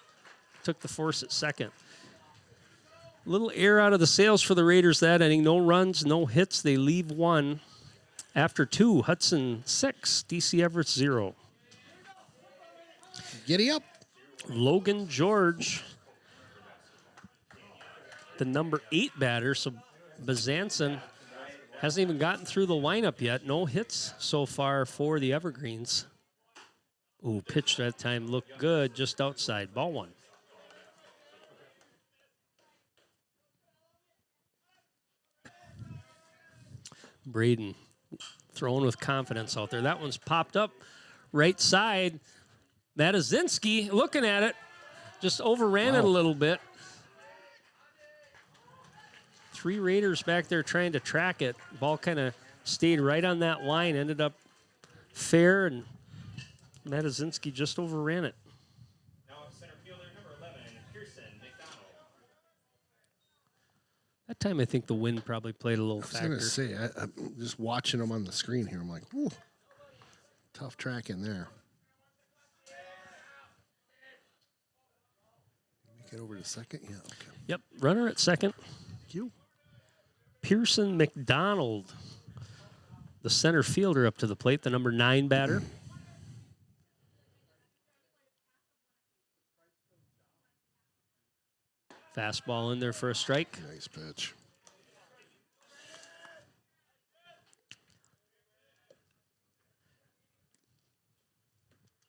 took the force at second. Little air out of the sails for the Raiders that inning. No runs, no hits. They leave 1. After 2, Hudson 6, DC Everest 0. Giddy up. Logan George, the number 8 batter. So Bezanson hasn't even gotten through the lineup yet. No hits so far for the Evergreens. Ooh, pitch that time looked good, just outside. Ball 1. Braden throwing with confidence out there. That one's popped up right side. Matazinski looking at it. Just overran it a little bit. 3 Raiders back there trying to track it. Ball kind of stayed right on that line. Ended up fair, and Matazinski just overran it. Now center fielder number 11, Pearson McDonald. That time I think the wind probably played a little factor. I was going to say, I'm just watching them on the screen here. I'm like, whew, tough track in there. Make it over to second? Yeah, okay. Yep, runner at second. Thank you. Pearson McDonald, the center fielder, up to the plate, the number 9 batter. Fastball in there for a strike. Nice pitch.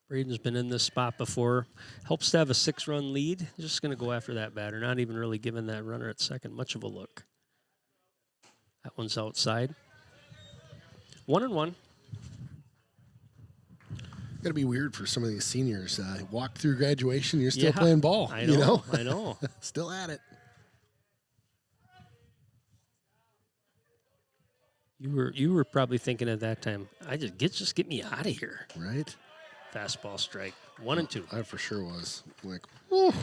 Braden's been in this spot before. Helps to have a 6-run lead. Just going to go after that batter. Not even really giving that runner at second much of a look. That one's outside. 1-1. Got to be weird for some of these seniors. Walk through graduation, you're still Yeah, playing ball. I know. You know? I know. Still at it. You were probably thinking at that time, just get me out of here. Right? Fastball strike. 1-2. I for sure was. Like, whew.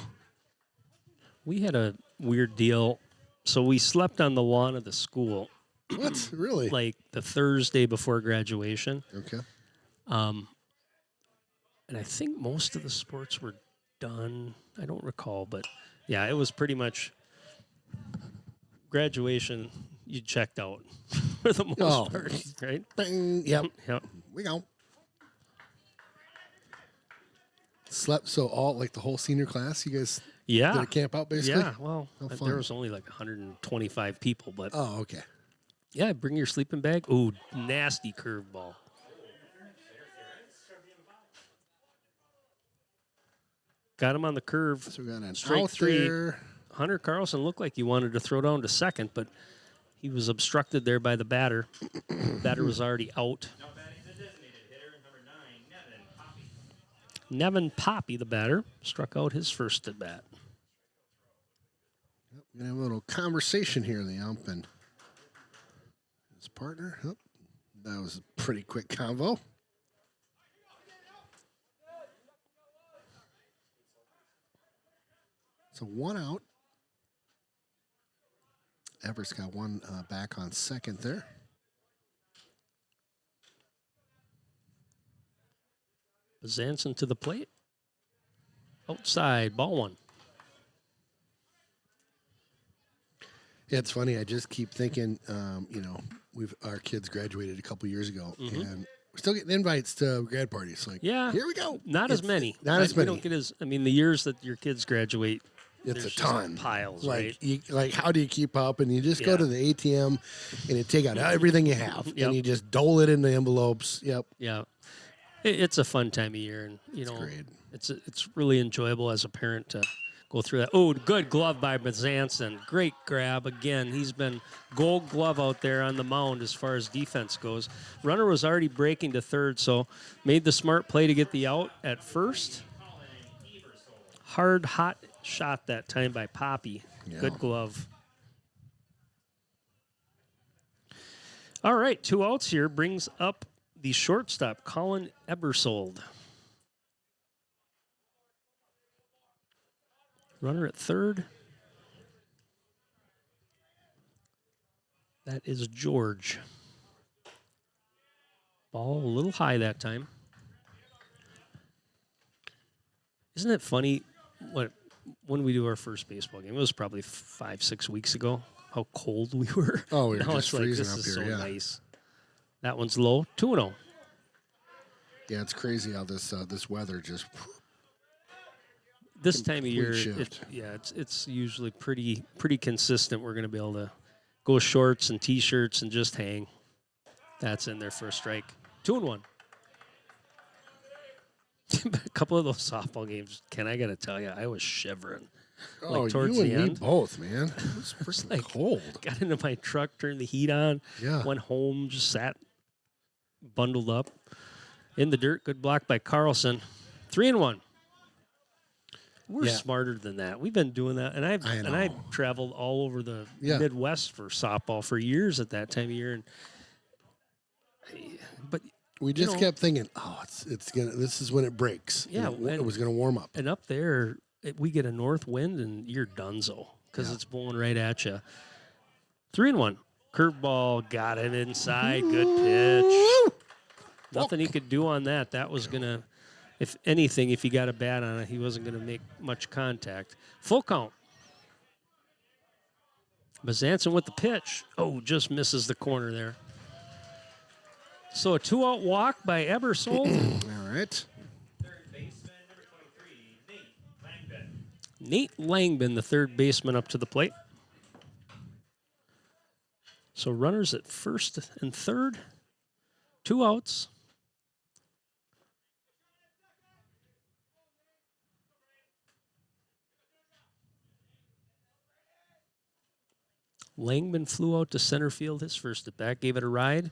We had a weird deal. So we slept on the lawn of the school What? Really? like the Thursday before graduation. Okay. And I think most of the sports were done. I don't recall, but yeah, it was pretty much graduation. You checked out for the most part, right? Bang. Yep. Yep. We go. Slept so all like the whole senior class. You guys Yeah. did a camp out basically. Yeah. Well, How there fun. was only like 125 people, but Oh, okay. yeah, bring your sleeping bag. Ooh, nasty curveball. Got him on the curve. So we got an Straight out three. there. Hunter Carlson looked like he wanted to throw down to second, but he was obstructed there by the batter. Batter was already out. Now batting the designated hitter, number 9, Nevin Poppy. Nevin Poppy, the batter, struck out his first at bat. Yep, we're gonna have a little conversation here in the ump and his partner. Yep. That was a pretty quick convo. So 1 out. Everest got one back on second there. Zanson to the plate. Outside, ball 1. Yeah, it's funny. I just keep thinking, our kids graduated a couple years ago, and we're still getting invites to grad parties. Like, Yeah. here we go. Not as many. Not as We many. don't get as. I mean, the years that your kids graduate, It's there's a just ton. piles, Like, right? how do you keep up? And you just go Yeah. to the ATM and you take out everything you have Yep. and you just dole it in the envelopes. Yep. Yeah, it's a fun time of year, and Great. it's really enjoyable as a parent to go through that. Oh, good glove by Zanson. Great grab again. He's been Gold Glove out there on the mound as far as defense goes. Runner was already breaking to third, so made the smart play to get the out at first. Hard, hot shot that time by Poppy. Yeah. Good glove. All right, 2 outs here brings up the shortstop, Colin Ebersold. Runner at third. That is George. Ball a little high that time. Isn't it funny when we do our first baseball game? It was probably 5-6 weeks ago. How cold we were. Oh, we were Now just it's like, freezing this up is here, so yeah. nice. That one's low. 2-0. Yeah, it's crazy how this weather just. This time of Complete year, shift. it's usually pretty consistent. We're going to be able to go shorts and T-shirts and just hang. That's in there for a strike. 2-1. A couple of those softball games, Ken, I got to tell you, I was shivering. Oh, towards you and the me end. both, man. It was freaking like- cold. Got into my truck, turned the heat on, Yeah. went home, just sat bundled up in the dirt. Good block by Carlson. 3-1. We're Yeah. smarter than that. We've been doing that, and I I've know. traveled all over the Yeah. Midwest for softball for years at that time of year. And but We just know- kept thinking, it's gonna. This is when it breaks. Yeah, And it and- was gonna warm up. and up there, we get a north wind, and you're donezo because Yeah. it's blowing right at you. 3-1. Curveball got it inside. Good pitch. Nothing he could do on that. That was gonna, if anything, if he got a bat on it, he wasn't gonna make much contact. Full count. Bazanson with the pitch. Oh, just misses the corner there. So a 2-out walk by Ebersold. All right. Third baseman, number 23, Nate Langbeck. Nate Langman, the third baseman, up to the plate. So runners at first and third, 2 outs. Langman flew out to center field his first at bat, gave it a ride.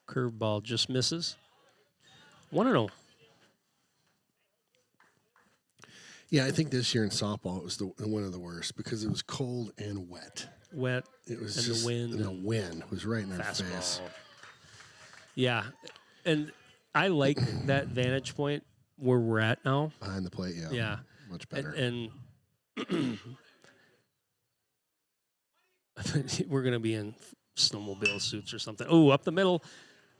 Curveball just misses. 1-0. Yeah, I think this year in softball it was one of the worst because it was cold and wet. Wet. It was and just, the wind. And the wind was right in our Fastball. face. Yeah, and I like that vantage point where we're at now. Behind the plate, yeah. Yeah. Much better. And we're going to be in snowmobile suits or something. Oh, up the middle.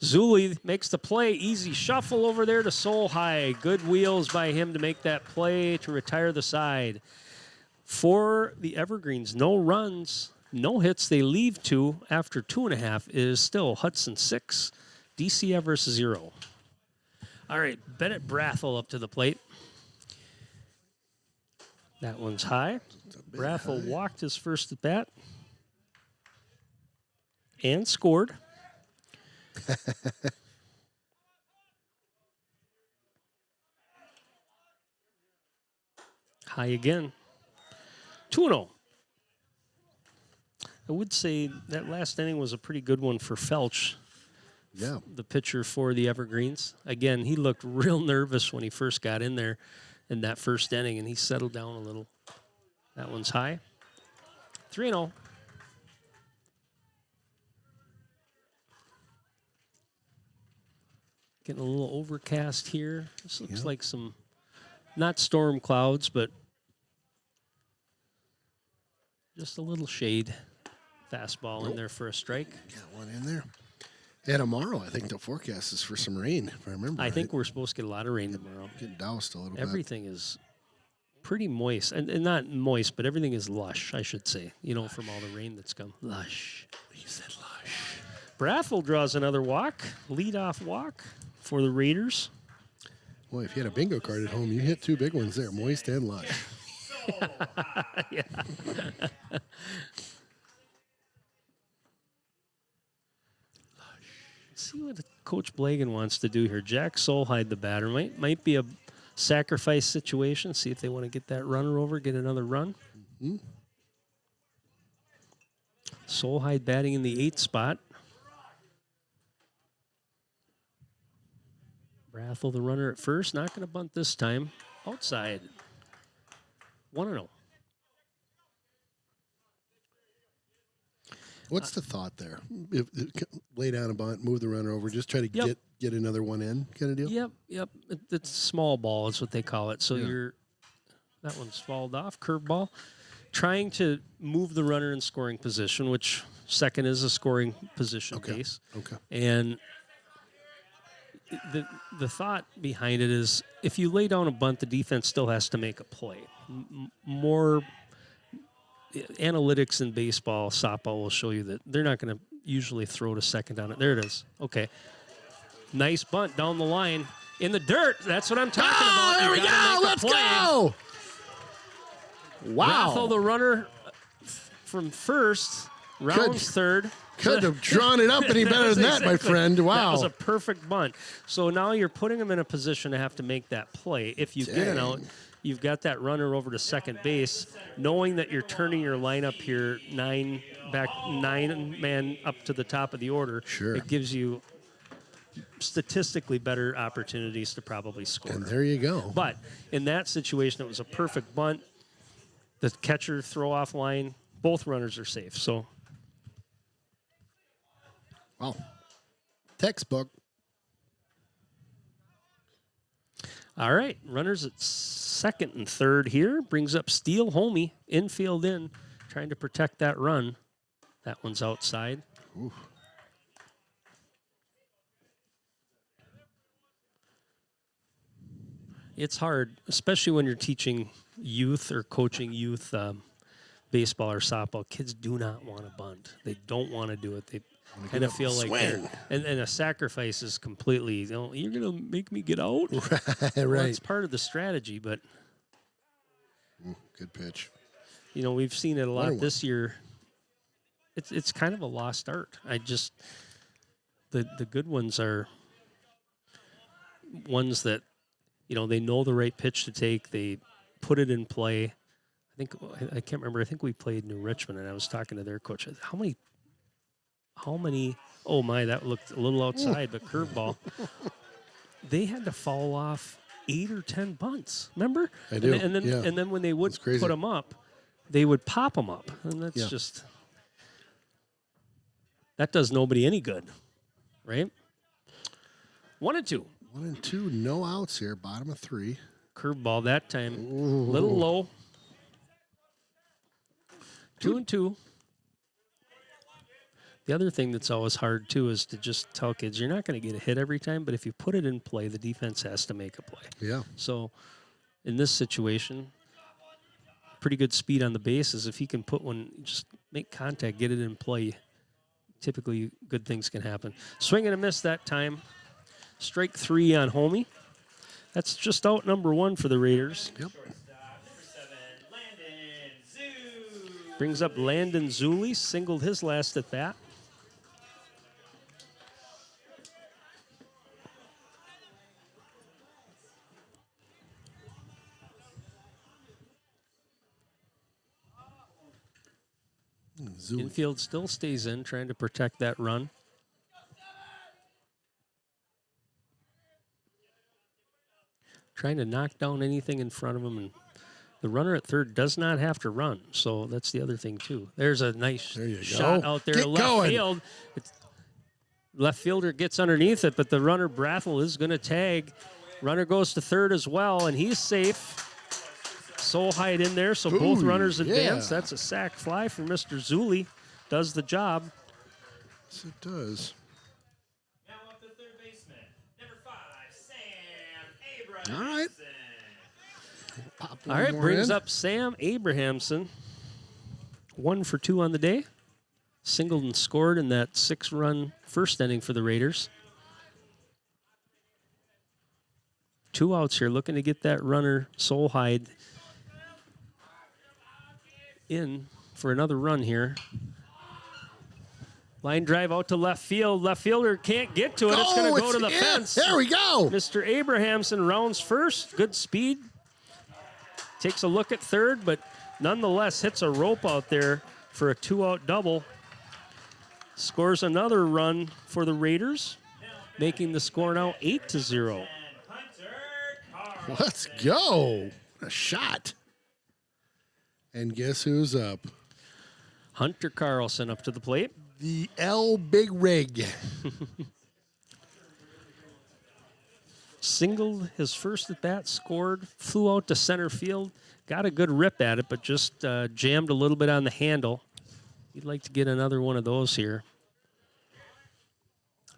Zuli makes the play. Easy shuffle over there to Solheim. Good wheels by him to make that play to retire the side. For the Evergreens, no runs, no hits. They leave 2 after 2.5 is still Hudson 6, DC Everest 0. All right, Bennett Brathel up to the plate. That one's high. Brathel walked his first at bat and scored. High again. 2-0. I would say that last inning was a pretty good one for Felch. Yeah. The pitcher for the Evergreens. Again, he looked real nervous when he first got in there in that first inning, and he settled down a little. That one's high. 3-0. Getting a little overcast here. This looks like some, not storm clouds, but just a little shade. Fastball in there for a strike. Got one in there. Yeah, tomorrow, I think the forecast is for some rain, if I remember I right. think we're supposed to get a lot of rain tomorrow. Getting doused a little bit. Everything is pretty moist. And not moist, but everything is lush, I should say, you know, from all the rain that's come. Lush. He said lush. Brathel draws another walk, leadoff walk for the Raiders. Boy, if you had a bingo card at home, you hit 2 big ones there, moist and lush. Yeah. See what Coach Blagan wants to do here. Jack Solheim, the batter, might be a sacrifice situation. See if they want to get that runner over, get another run. Mm-hmm. Solheim batting in the 8th spot. Brathel, the runner at first, not going to bunt this time. Outside. 1-0. What's the thought there? Lay down a bunt, move the runner over, just try to get another one in, kind of deal. Yep. It's small ball is what they call it. So that one's fouled off. Curveball, trying to move the runner in scoring position, which second is a scoring position base. Okay. And the thought behind it is if you lay down a bunt, the defense still has to make a play. More analytics in baseball, softball will show you that they're not going to usually throw to second on it. There it is. Okay. Nice bunt down the line in the dirt. That's what I'm talking about. There we go. Let's go. Wow. Brathel, the runner from first, rounds third. Couldn't have drawn it up any better than that, my friend. Wow. That was a perfect bunt. So now you're putting him in a position to have to make that play. If you get it out, you've got that runner over to second base, knowing that you're turning your lineup here, 9 man up to the top of the order. Sure. It gives you statistically better opportunities to probably score. And there you go. But in that situation, it was a perfect bunt. The catcher throw off line, both runners are safe. So, wow. Textbook. all right, runners at second and third here. Brings up Steele Homey, infield in, trying to protect that run. That one's outside. Ooh. It's hard, especially when you're teaching youth or coaching youth baseball or softball. Kids do not want to bunt. They don't want to do it. kind of feel like swing. and a sacrifice is completely, you're going to make me get out? Right. Well, Right. that's part of the strategy, but, Good pitch. we've seen it a lot Another one. this year. It's kind of a lost art. The good ones are ones that, they know the right pitch to take. They put it in play. I can't remember. I think we played New Richmond, and I was talking to their coach. How many? Oh my, that looked a little outside, but curveball. They had to foul off 8 or 10 bunts. Remember? I do. And then yeah. and then when they would It's crazy. put them up, they would pop them up, and that's Yeah. just that does nobody any good, right? 1-2. 1-2, no outs here. Bottom of 3. Curveball that time, Ooh. little low. 2-2. The other thing that's always hard, too, is to just tell kids, you're not going to get a hit every time, but if you put it in play, the defense has to make a play. Yeah. So in this situation, pretty good speed on the bases. If he can put one, just make contact, get it in play, typically good things can happen. Swing and a miss that time. Strike 3 on Homie. That's just out number 1 for the Raiders. Yep. Shortstop, number 7, Landon Zoo. Brings up Landon Zuli, singled his last at bat. Infield still stays in, trying to protect that run. Trying to knock down anything in front of him, and the runner at third does not have to run, so that's the other thing too. There's a nice There you shot go. out there, Get left going. field. Left fielder gets underneath it, but the runner Brathel is going to tag. Runner goes to third as well, and he's safe. Solheid in there, so both Ooh, runners advance. yeah. That's a sac fly for Mr. Zuli. Does the job. Yes, it does. Now up to third baseman, number 5, Sam Abrams. All right. Pop one All right, more brings in. up Sam Abrahamson. 1 for 2 on the day. Singled and scored in that 6-run first inning for the Raiders. 2 outs here, looking to get that runner Solheid in for another run here. Line drive out to left field. Left fielder can't get to it. It's going to go to the in. fence. There we go. Mr. Abrahamson rounds first. Good speed. Takes a look at third, but nonetheless hits a rope out there for a 2-out double. Scores another run for the Raiders, making the score now 8-0. Let's go. What a shot. And guess who's up? Hunter Carlson up to the plate. The L Big Rig. Singled his first at bat, scored, flew out to center field, got a good rip at it, but just jammed a little bit on the handle. You'd like to get another one of those here.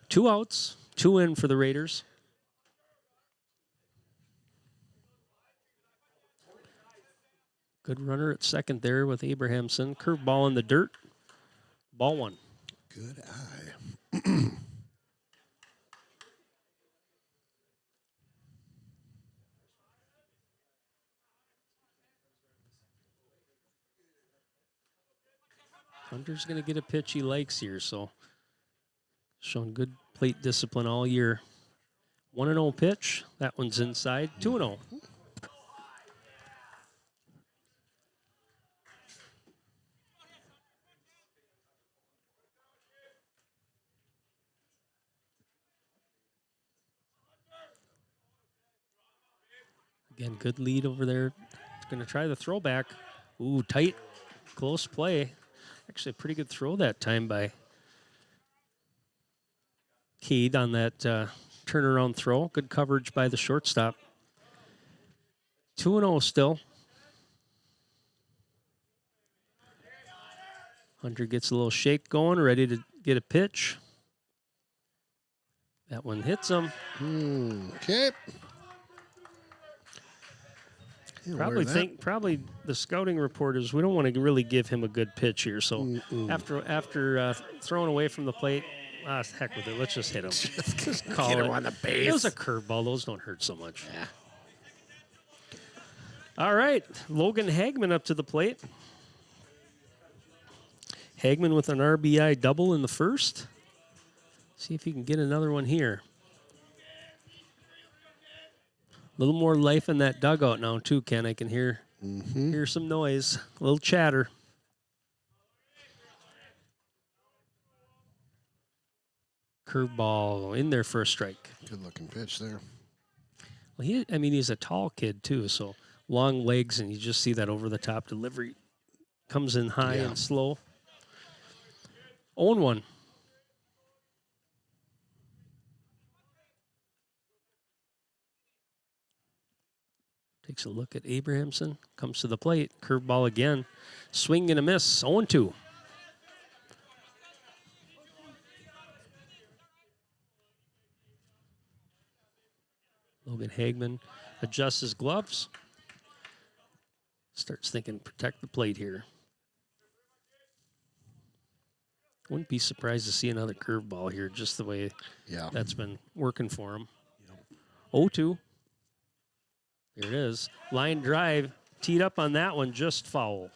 2 outs, 2 in for the Raiders. Good runner at second there with Abrahamson. Curveball in the dirt. Ball 1. Good eye. Hunter's going to get a pitch he likes here, so showing good plate discipline all year. 1-0 pitch. That one's inside. 2-0. Again, good lead over there. Going to try the throwback. Ooh, tight, close play. Actually, a pretty good throw that time by Cade on that turnaround throw. Good coverage by the shortstop. 2-0 still. Hunter gets a little shake going, ready to get a pitch. That one hits him. Okay. He'll wear that. Probably the scouting report is we don't want to really give him a good pitch here. So after throwing away from the plate, heck with it. Let's just hit him. Just call Get it. him on the base. It was a curveball. Those don't hurt so much. Yeah. All right, Logan Hagman up to the plate. Hagman with an RBI double in the first. See if he can get another one here. A little more life in that dugout now, too, Ken. I can hear some noise, a little chatter. Curveball in there for a strike. Good-looking pitch there. Well, he's a tall kid, too, so long legs, and you just see that over-the-top delivery. Comes in high and slow. 0-1. Takes a look at Abrahamson. Comes to the plate. Curveball again. Swing and a miss. 0-2. Logan Hagman adjusts his gloves. Starts thinking, protect the plate here. Wouldn't be surprised to see another curveball here, just the way that's been working for him. 0-2. Here it is. Line drive. Teed up on that one, just foul.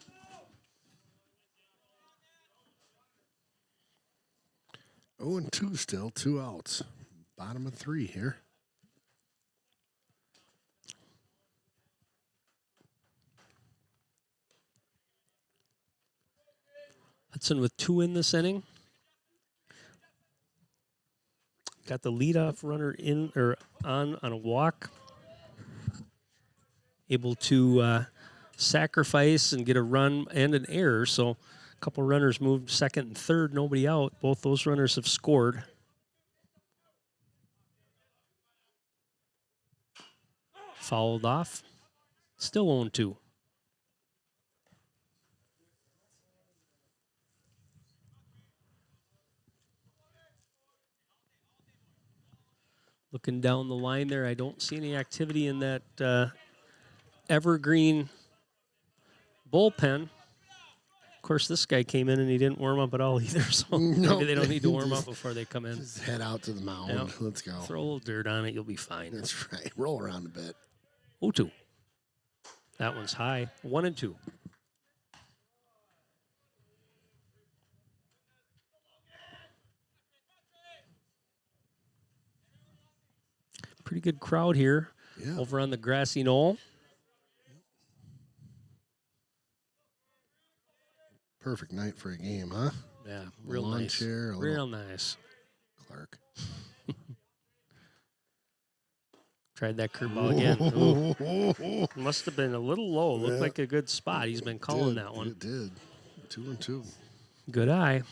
Oh, and 2 still, 2 outs. Bottom of 3 here. Hudson with 2 in this inning. Got the leadoff runner in or on a walk. Able to sacrifice and get a run and an error. So a couple runners moved second and third, nobody out. Both those runners have scored. Fouled off. Still 0-2. Looking down the line there, I don't see any activity in that evergreen bullpen. Of course, this guy came in and he didn't warm up at all either, so maybe they don't need to warm up before they come in. Just head out to the mound. Yep. Let's go. Throw a little dirt on it, you'll be fine. That's right. Roll around a bit. 0-2. That one's high. 1-2. Pretty good crowd here over on the grassy knoll. Perfect night for a game, huh? Yeah, real lawn nice. Chair, Real nice. Clark. Tried that curveball again. Must have been a little low. Looked like a good spot. He's been calling that one. It did. 2-2. Good eye.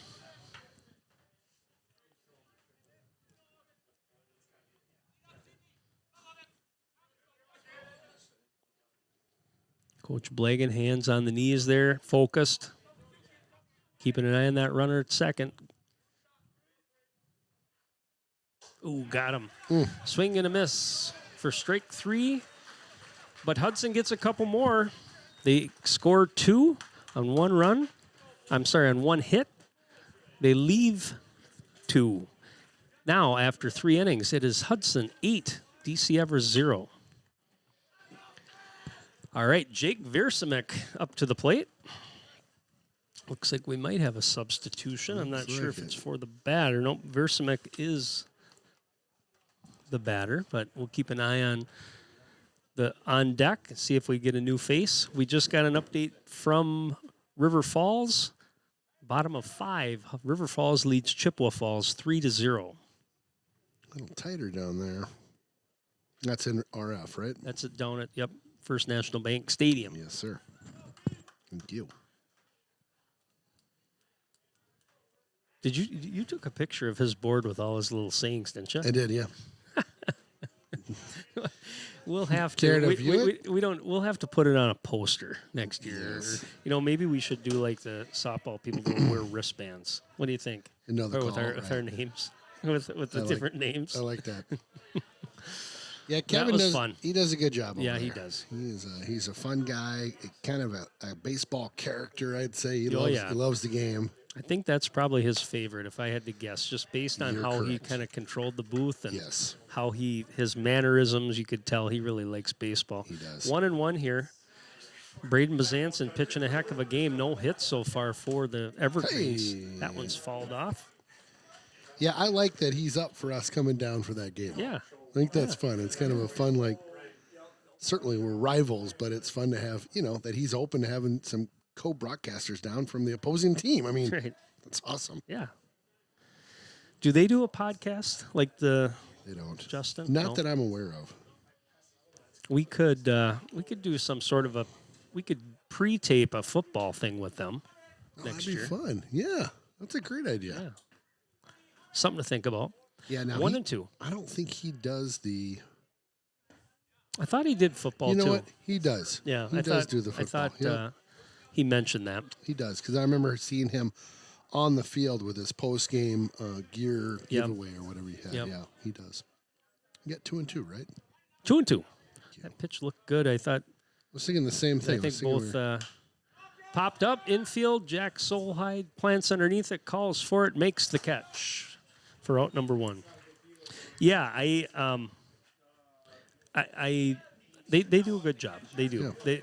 Coach Blagan, hands on the knees there, focused. Keeping an eye on that runner at second. Ooh, got him. Swing and a miss for strike 3. But Hudson gets a couple more. They score 2 on 1 run. I'm sorry, on 1 hit. They leave 2. Now, after 3 innings, it is Hudson 8, DC Everest 0. All right, Jake Versamek up to the plate. Looks like we might have a substitution. I'm not sure if it's for the batter. Nope, Versamek is the batter, but we'll keep an eye on deck and see if we get a new face. We just got an update from River Falls. Bottom of 5. River Falls leads Chippewa Falls 3-0. A little tighter down there. That's in RF, right? That's it down at, First National Bank Stadium. Yes, sir. Thank you. Did you took a picture of his board with all his little sayings, didn't you? I did, yeah. We'll have Care to. to view it? We'll have to put it on a poster next year. Yes. Or, maybe we should do like the softball people do, wear wristbands. What do you think? Another or with call, our names, with the different names. I like that. Yeah, Kevin was does. fun. He does a good job. Yeah, over he there. does. He's a fun guy, kind of a baseball character. I'd say he Oh, yeah. loves the game. I think that's probably his favorite, if I had to guess, just based on You're how he correct. kind of controlled the booth and Yes. how his mannerisms. You could tell he really likes baseball. He does. 1-1 here. Braden Bazanson pitching a heck of a game. No hits so far for the Evergreens. Hey. That one's fouled off. Yeah, I like that he's up for us coming down for that game. Yeah. I think that's fun. It's kind of a fun, like, certainly we're rivals, but it's fun to have, that he's open to having some co-broadcasters down from the opposing team. I mean, Right. that's awesome. Yeah. Do they do a podcast like the They don't. Justin? Not No. that I'm aware of. We could do some sort of we could pre-tape a football thing with them next That'd be year. fun. Yeah, that's a great idea. Yeah. Something to think about. Yeah, now 1 and 2. I don't think he does the. I thought he did football You know too. what? He does. Yeah, he does do the football. I thought yeah, he mentioned that. he does because I remember seeing him on the field with his post-game gear Yep. giveaway or whatever he had. Yep. Yeah, he does. You got 2 and 2, right? 2 and 2. That pitch looked good. I thought. I was thinking the same thing. I think both popped up infield. Jack Solheid plants underneath it, calls for it, makes the catch for out number 1. Yeah, they do a good job. They do. Yeah.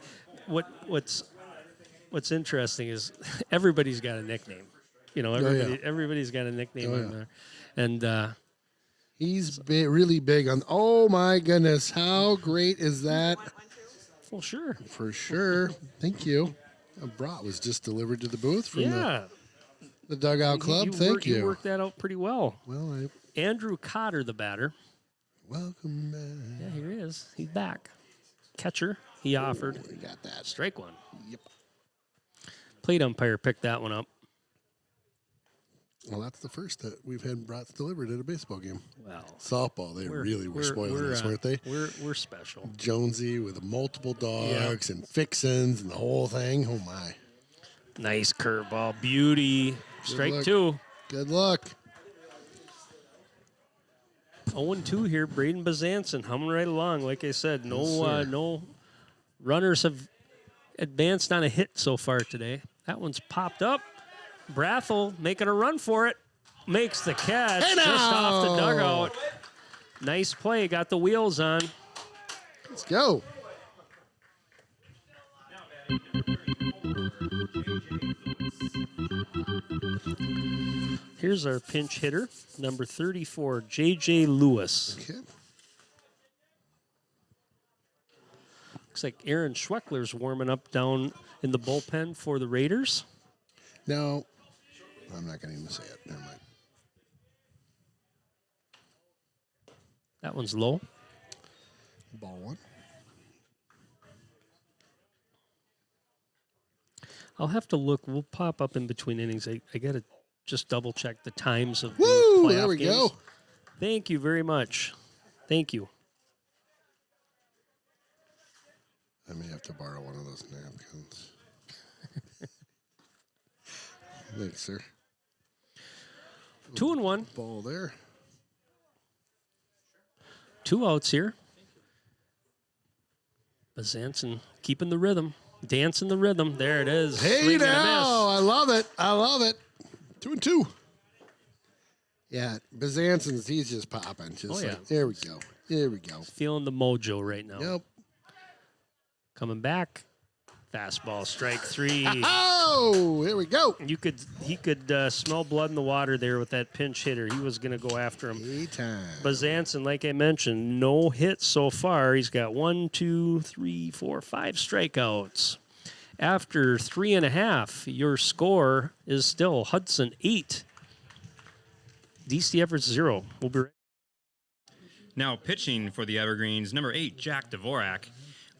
What's interesting is everybody's got a nickname. Everybody's got a nickname Oh, on yeah. there, and He's really big on. Oh my goodness! How great is that? well, sure, For sure. Thank you. A brat was just delivered to the booth from yeah. the Dugout Club. Thank you. You worked that out pretty well. Well, Andrew Cotter, the batter. welcome back. Yeah, here he is. He's back. Catcher. He offered. We got that. Strike 1. Yep. Plate umpire picked that one up. Well, that's the first that we've had brats delivered at a baseball game. Well, Softball, they really were spoiling us, weren't they? We're special. Jonesy with multiple dogs and fixins and the whole thing. Oh my! Nice curveball. Beauty. Strike luck. 2. Good luck. 0-2 here. Braden Bazanson humming right along. Like I said, no runners have advanced on a hit so far today. That one's popped up. Brathel making a run for it. Makes the catch Hey just now! off the dugout. Nice play. Got the wheels on. Let's go. Here's our pinch hitter, number 34, J.J. Lewis. Okay. Looks like Aaron Schweckler's warming up down in the bullpen for the Raiders. Now, I'm not going to even say it. Never mind. That one's low. Ball 1. I'll have to look. We'll pop up in between innings. I got to just double check the times of the Woo! playoff There we games. go. Thank you very much. Thank you. I may have to borrow one of those napkins. Thanks, sir. 2-1. Ball there. 2 outs here. Bazanson keeping the rhythm. Dancing the rhythm. There it is. Hey Swing and a now, miss. I love it. I love it. 2 and 2. Yeah, Bazanson's, he's just popping. Just Oh, yeah. like, there we go. There we go. Feeling the mojo right now. Yep. Coming back. Fastball, strike 3. Oh, here we go. He could smell blood in the water there with that pinch hitter. He was going to go after him. Anytime. Bazanson, like I mentioned, no hits so far. He's got 1, 2, 3, 4, 5 strikeouts. After 3.5, your score is still Hudson 8, DC Everest 0. We'll be right. Now pitching for the Evergreens, number 8, Jack Dvorak.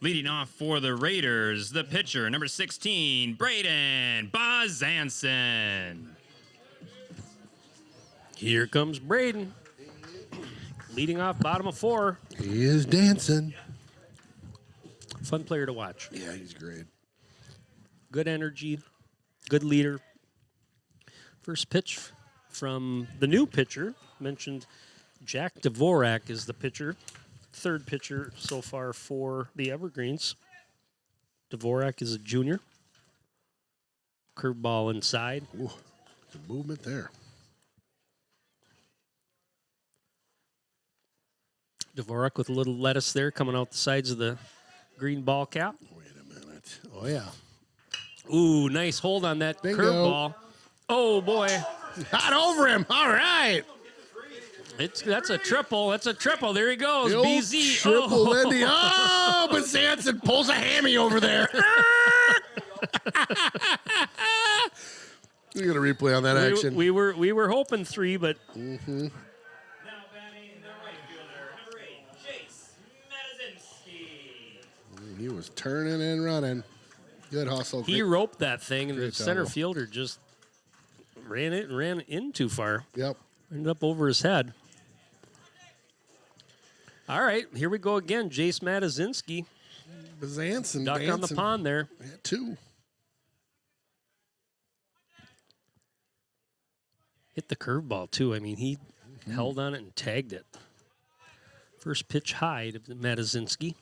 Leading off for the Raiders, the pitcher, number 16, Braden Bazanson. Here comes Braden. Leading off bottom of 4. He is dancing. Fun player to watch. Yeah, he's great. Good energy, good leader. First pitch from the new pitcher. Mentioned Jack Dvorak is the pitcher. third pitcher so far for the Evergreens. Dvorak is a junior. Curveball inside. Ooh, the movement there. Dvorak with a little lettuce there coming out the sides of the green ball cap. Wait a minute. Oh, yeah. Ooh, nice hold on that Bingo. curveball. Oh, boy. Got over him. All right. That's a triple. That's a triple. There he goes. The old BZ. triple Lindy. Oh, but Zanson pulls a hammy over there. We got a replay on that action. We were hoping 3, but Now batting the right fielder, number 8, Jace Matazinski. He was turning and running. Good hustle. he roped that thing, and the Great center double. fielder just ran in too far. Yep. Ended up over his head. All right, here we go again. Jace Matazinski Zanson duck on the pond there. Had 2. Hit the curveball too. I mean, he held on it and tagged it. First pitch high to Matazinski.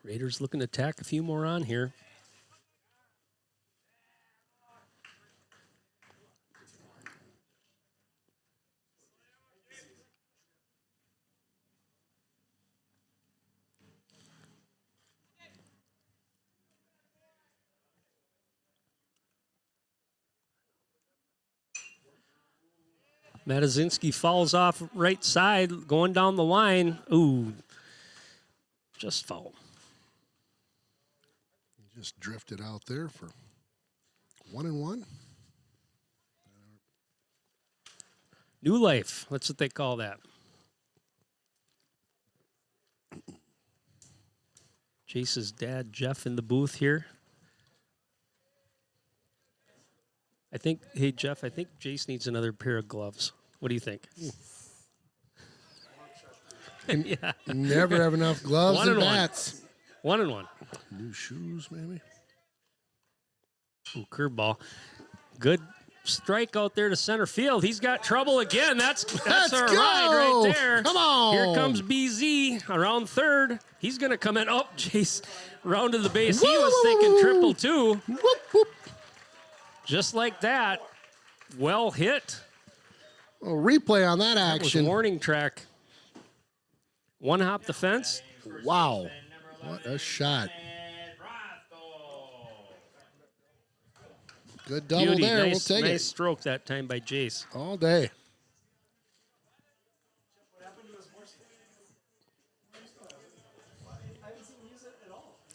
Raiders looking to tack a few more on here. Matazinski falls off right side, going down the line. Ooh, just foul. He just drifted out there for 1-1. New life. That's what they call that. Jace's dad, Jeff, in the booth here. Hey, Jeff, I think Jace needs another pair of gloves. What do you think? Yeah. Never have enough gloves and 1-1. bats. 1-1. New shoes, maybe. Ooh, curveball. Good strike out there to center field. He's got trouble again. That's Let's our go! ride right there. Come on! Here comes BZ around third. He's going to come in. Oh, Jace rounded the base. He was thinking triple too. Whoop, whoop. Just like that. Well hit. A replay on that That was action. warning track. One hop the fence. Wow. What a shot. Good double Beauty. there. Nice, We'll take nice it stroke that time by Jace. all day.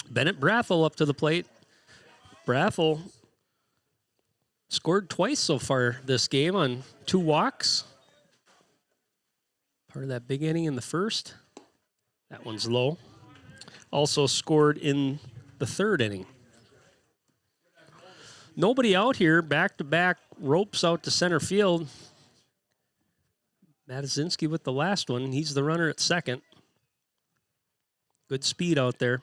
Bennett Brathel up to the plate. Brathel scored twice so far this game on 2 walks. Part of that big inning in the first. That one's low. Also scored in the third inning. Nobody out here, back-to-back ropes out to center field. Matazinski with the last one. He's the runner at second. Good speed out there.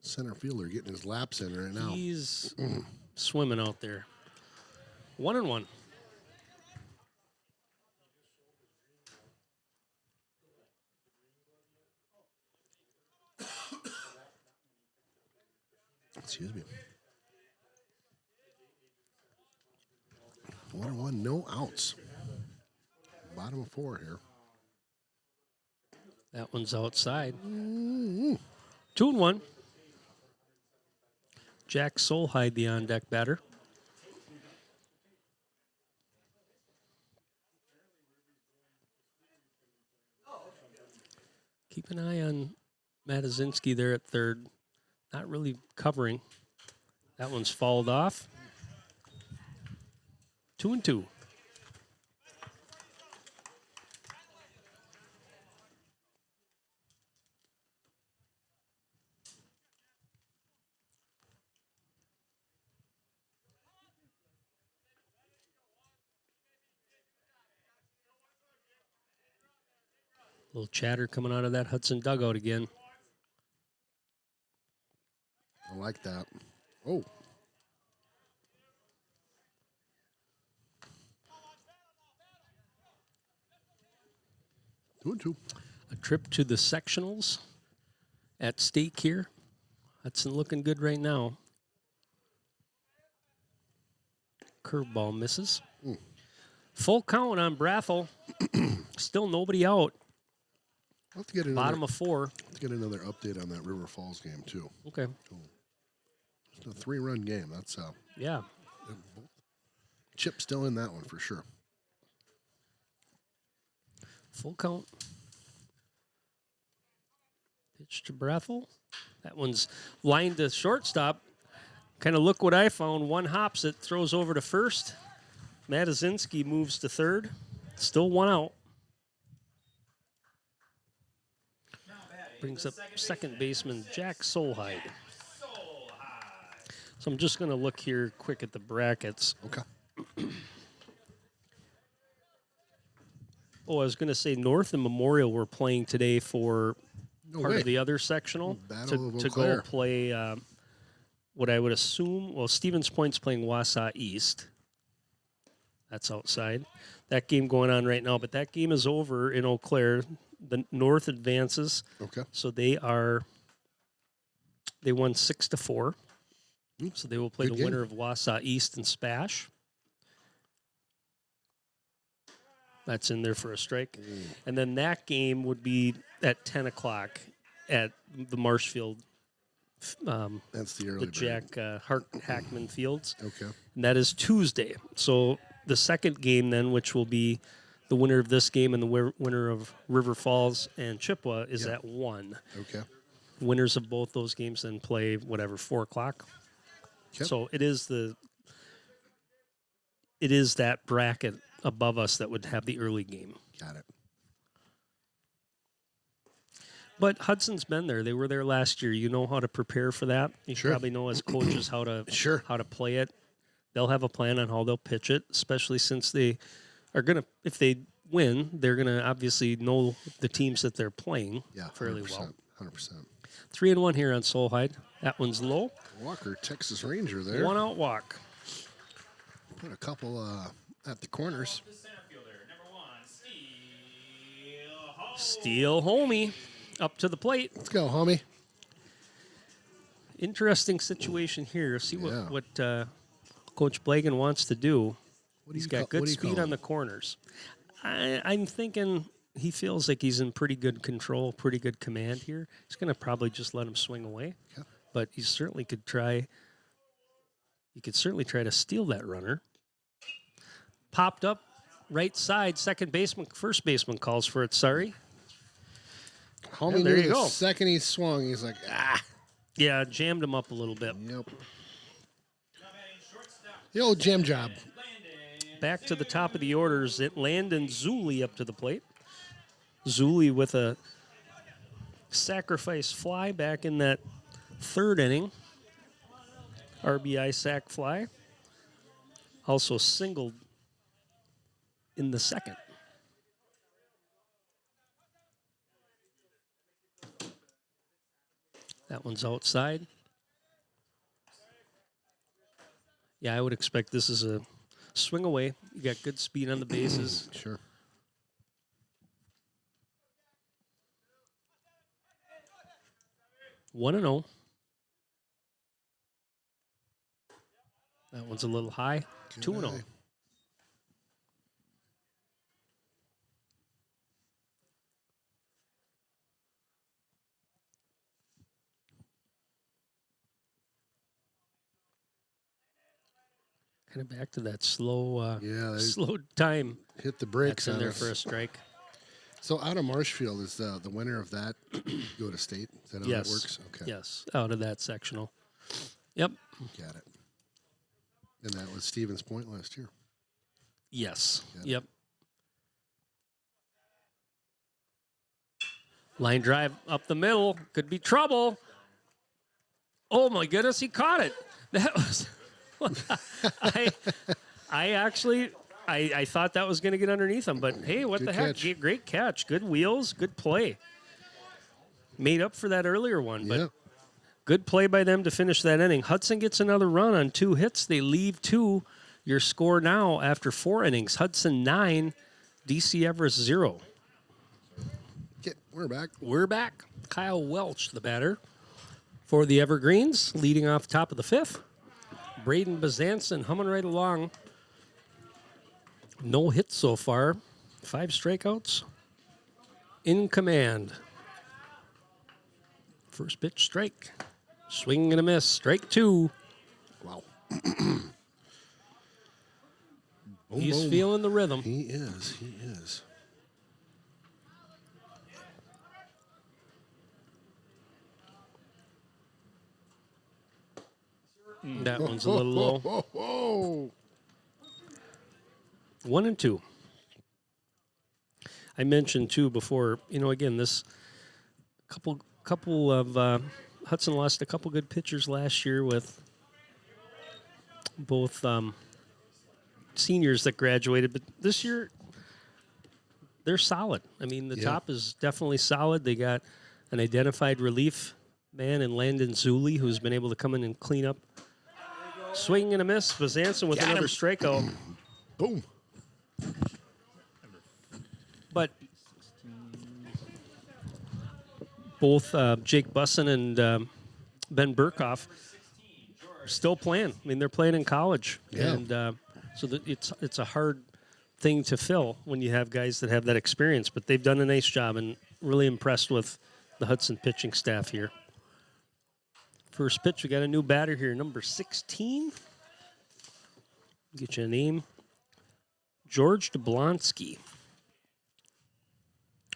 Center fielder getting his laps in right now. He's swimming out there. 1-1. Excuse me. 1-1, no outs. Bottom of 4 here. That one's outside. 2-1. Jack Solheim, the on-deck batter. Keep an eye on Matazinski there at third. Not really covering. That one's fouled off. 2-2. Little chatter coming out of that Hudson dugout again. I like that. Oh. 2-2. A trip to the sectionals at stake here. Hudson looking good right now. Curveball misses. Full count on Brathel. Still nobody out. I'll have to get Bottom of 4. Let's get another update on that River Falls game, too. Okay. It's a 3-run game. That's Yeah. Chip still in that one for sure. Full count. Pitch to Brathel. That one's lined to shortstop. Kind of look what I found. One hops it, throws over to first. Matazinski moves to third. Still one out. Brings up second baseman Jack Solheide. So I'm just going to look here quick at the brackets. Okay. Oh, I was going to say North and Memorial were playing today for part of the other sectional to go play what I would assume. Well, Stevens Point's playing Wausau East. That's outside. That game going on right now, but that game is over in Eau Claire. The North advances. Okay. So they won 6-4. So they will play the winner of Wausau East and Spash. That's in there for a strike. And then that game would be at 10 o'clock at the Marshfield. That's the early the Jack Hart Hackman Fields. Okay. And that is Tuesday. So the second game then, which will be the winner of this game and the winner of River Falls and Chippewa, is at 1. Okay. Winners of both those games then play 4 o'clock. Yep. So it is that bracket above us that would have the early game. Got it. But Hudson's been there. They were there last year. You know how to prepare for that. You probably know as coaches how to play it. They'll have a plan on how they'll pitch it, especially since they are going to, if they win, they're going to obviously know the teams that they're playing fairly well. 100%. 3-1 here on Solheide. That one's low. Walker, Texas Ranger there. 1 out walk. Put a couple at the corners. Steele Homie up to the plate. Let's go, homie. Interesting situation here. See what Coach Blagan wants to do. He's got good speed on the corners. I'm thinking he feels like he's in pretty good control, pretty good command here. He's going to probably just let him swing away. Okay. But he certainly could try. You could certainly try to steal that runner. Popped up, right side, first baseman calls for it. Sorry. Homie, there you go. Second he swung, he's like, ah. Yeah, jammed him up a little bit. Yep. The old jam job. Back to the top of the orders. Landon Zuli up to the plate. Zuli with a sacrifice fly back in that third inning. RBI sac fly. Also singled in the second. That one's outside. Yeah, I would expect this is a swing away. You got good speed on the bases. Sure. One and 0. That one's a little high. 2-0. Kind of back to that slow, slow time. Hit the brakes in on there us. for a strike. So out of Marshfield, is the winner of that go to state? Is that how that works? Okay. Yes, out of that sectional. Yep. Got it. And that was Stevens Point last year. Yes. Yep. Line drive up the middle. Could be trouble. Oh, my goodness. He caught it. That was... I thought that was going to get underneath him, but hey, what Good the heck? catch. Great catch. Good wheels. Good play. Made up for that earlier one, but Good play by them to finish that inning. Hudson gets another run on 2 hits. They leave 2. Your score now after 4 innings. Hudson 9, DC Everest 0. Okay, we're back. We're back. Kyle Welch, the batter for the Evergreens, leading off top of the 5th. Braden Bazanson humming right along. No hits so far. 5 strikeouts. In command. First pitch, strike. Swing and a miss. Strike 2. Wow. He's boom. feeling the rhythm. He is. He is. That one's a little low. Whoa. 1 and 2. I mentioned too before. Again, this couple of Hudson lost a couple good pitchers last year with both seniors that graduated, but this year they're solid. I mean, the top is definitely solid. They got an identified relief man in Landon Zuli, who's been able to come in and clean up. Swing and a miss. Bazanson with another strikeout. Boom. But both Jake Busson and Ben Burkhoff are still playing. I mean, they're playing in college. Yeah. And so it's a hard thing to fill when you have guys that have that experience. But they've done a nice job, and really impressed with the Hudson pitching staff here. First pitch, we got a new batter here, number 16. Get you a name. George Jablonski.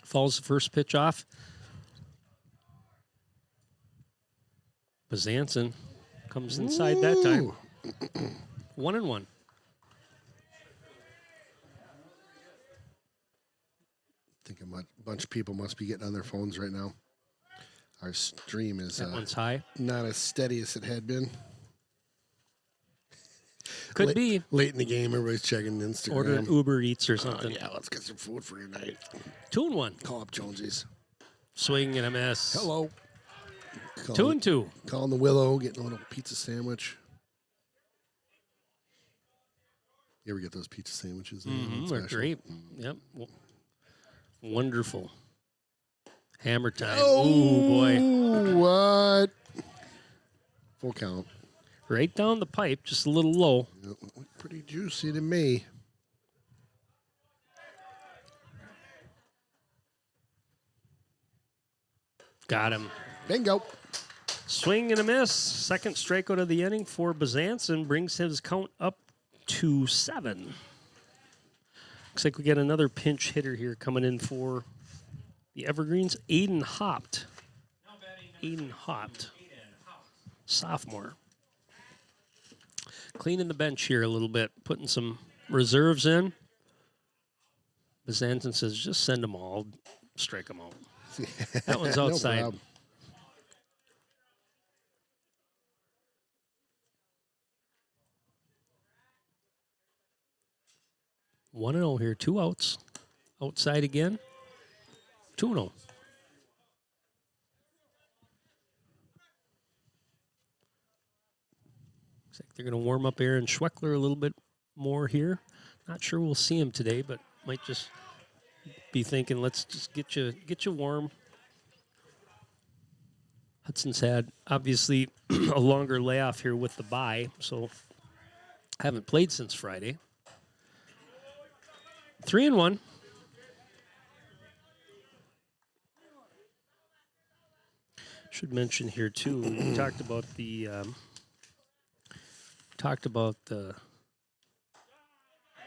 Falls the first pitch off. Bazanson comes inside that time. 1-1. I think a bunch of people must be getting on their phones right now. Our stream is That one's high. not as steady as it had been. Could be. Late in the game, everybody's checking Instagram. Order an Uber Eats or something. Yeah, let's get some food for tonight. 2-1. Call up Jonesy's. Swing and a miss. Hello. 2-2. Calling the Willow, getting a little pizza sandwich. You ever get those pizza sandwiches? They're great. Yep. Wonderful. Hammer time. Oh, Ooh, boy. What? Full count. Right down the pipe, just a little low. Pretty juicy to me. Got him. Bingo. Swing and a miss. Second strikeout of the inning for Bazanson brings his count up to 7. Looks like we got another pinch hitter here coming in for the Evergreens. Aiden Hopt. Sophomore. Cleaning the bench here a little bit, putting some reserves in. Bazanson says, just send them all. Strike them out. That one's outside. No problem. 1-0 here, 2 outs. Outside again. 2-0. Looks like they're going to warm up Aaron Schweckler a little bit more here. Not sure we'll see him today, but might just be thinking, let's just get you warm. Hudson's had, obviously, a longer layoff here with the bye, so haven't played since Friday. 3-1. Should mention here too. We talked about the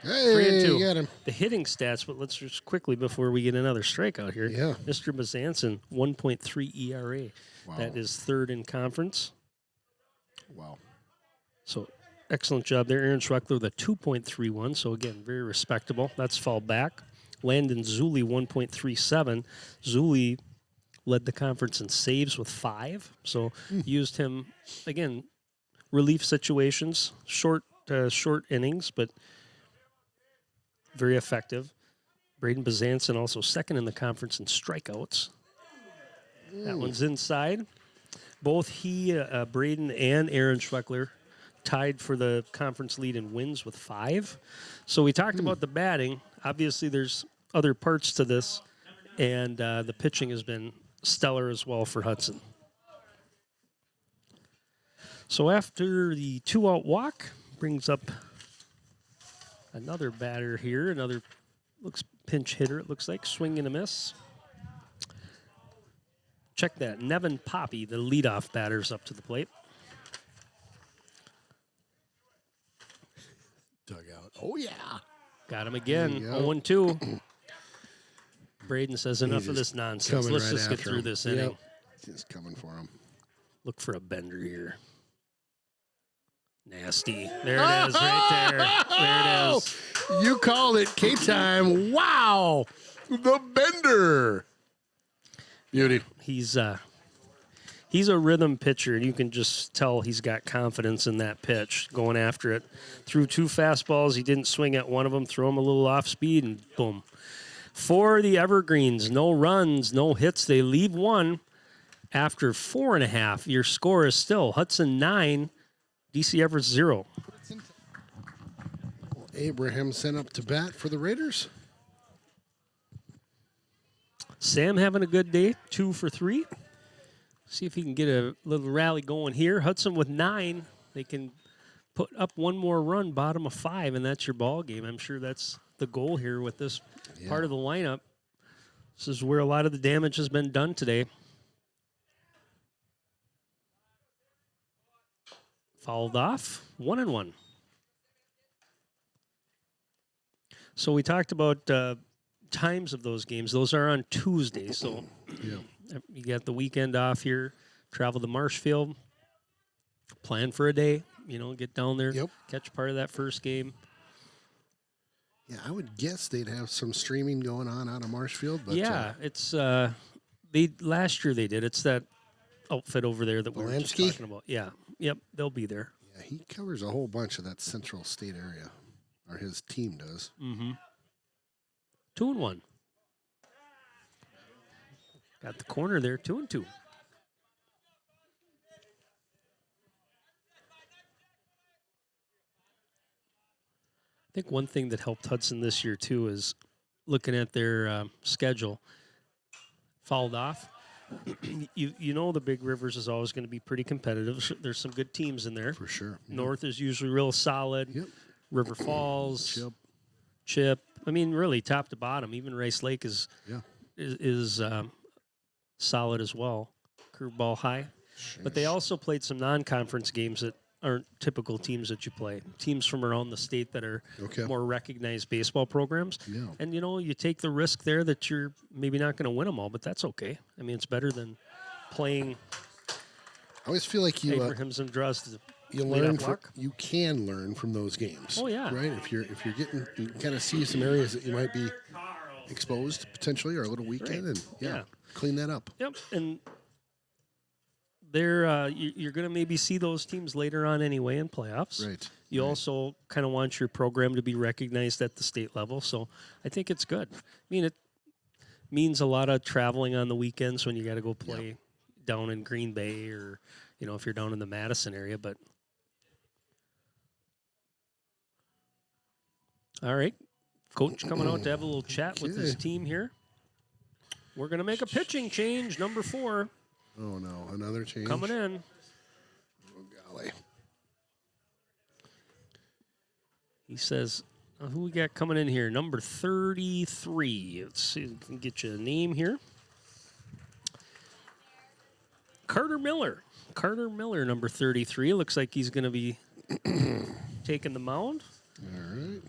Hey, 3-2. you got him. The hitting stats, but let's just quickly before we get another strikeout here. Yeah. Mr. Bazanson, 1.3 ERA. Wow. That is third in conference. Wow. So excellent job there. Aaron Schweckler with a 2.31. So again, very respectable. That's fall back. Landon Zuli, 1.37. Zuli led the conference in saves with 5. So used him, again, relief situations, short innings, but very effective. Braden Bazanson also second in the conference in strikeouts. That one's inside. Both he, Braden, and Aaron Schweckler tied for the conference lead in wins with 5. So we talked about the batting. Obviously, there's other parts to this, and the pitching has been stellar as well for Hudson. So after the 2-out walk, brings up another batter here, another looks pinch hitter, it looks like, swing and a miss. Check that, Nevin Poppy, the leadoff batter's up to the plate. Dugout. Oh, yeah. Got him again, There you 0-2. Braden says, enough of just this nonsense. coming Let's right just get after through him. this Yep. inning. Just coming for him. Look for a bender here. Nasty. There it is, right there. There it is. You called it K-time. Wow. The bender. Beauty. He's a rhythm pitcher, and you can just tell he's got confidence in that pitch, going after it. Threw 2 fastballs. He didn't swing at one of them, throw him a little off speed, and boom. For the Evergreens, no runs, no hits. They leave 1 after 4.5. Your score is still Hudson 9, DC Everest 0. Abraham sent up to bat for the Raiders. Sam having a good day, 2 for 3. See if he can get a little rally going here. Hudson with 9. They can put up 1 more run, bottom of 5, and that's your ball game. I'm sure that's the goal here with this part of the lineup. This is where a lot of the damage has been done today. Fouled off, 1-1. So we talked about times of those games. Those are on Tuesday, so you got the weekend off here. Travel to Marshfield, plan for a day. Get down there, catch part of that first game. Yeah, I would guess they'd have some streaming going on out of Marshfield. But yeah, it's last year they did. It's that outfit over there that we were just talking about. Yeah, yep, they'll be there. Yeah, he covers a whole bunch of that central state area, or his team does. 2-1. Got the corner there, 2-2. I think one thing that helped Hudson this year, too, is looking at their schedule. Fouled off. You know the Big Rivers is always going to be pretty competitive. There's some good teams in there. For sure. North is usually real solid. Yep. River Falls. Chip. I mean, really, top to bottom. Even Rice Lake is solid as well. Curveball high. But they also played some non-conference games that aren't typical teams that you play. Teams from around the state that are more recognized baseball programs. Yeah. And, you take the risk there that you're maybe not going to win them all, but that's okay. I mean, it's better than playing I always feel like you Abrahams and Drost. You can learn from those games. Oh, yeah. Right? If you're getting, you kind of see some areas that you might be exposed potentially or a little weekend, and clean that up. Yep. And you're going to maybe see those teams later on anyway in playoffs. Right. You also kind of want your program to be recognized at the state level, so I think it's good. I mean, it means a lot of traveling on the weekends when you got to go play down in Green Bay or, if you're down in the Madison area. But all right, coach coming out to have a little chat with his team here. We're going to make a pitching change, number 4. Oh, no, another change. Coming in. Oh, golly. He says, who we got coming in here? Number 33. Let's see if we can get you a name here. Carter Miller. Carter Miller, number 33. Looks like he's going to be taking the mound. All right.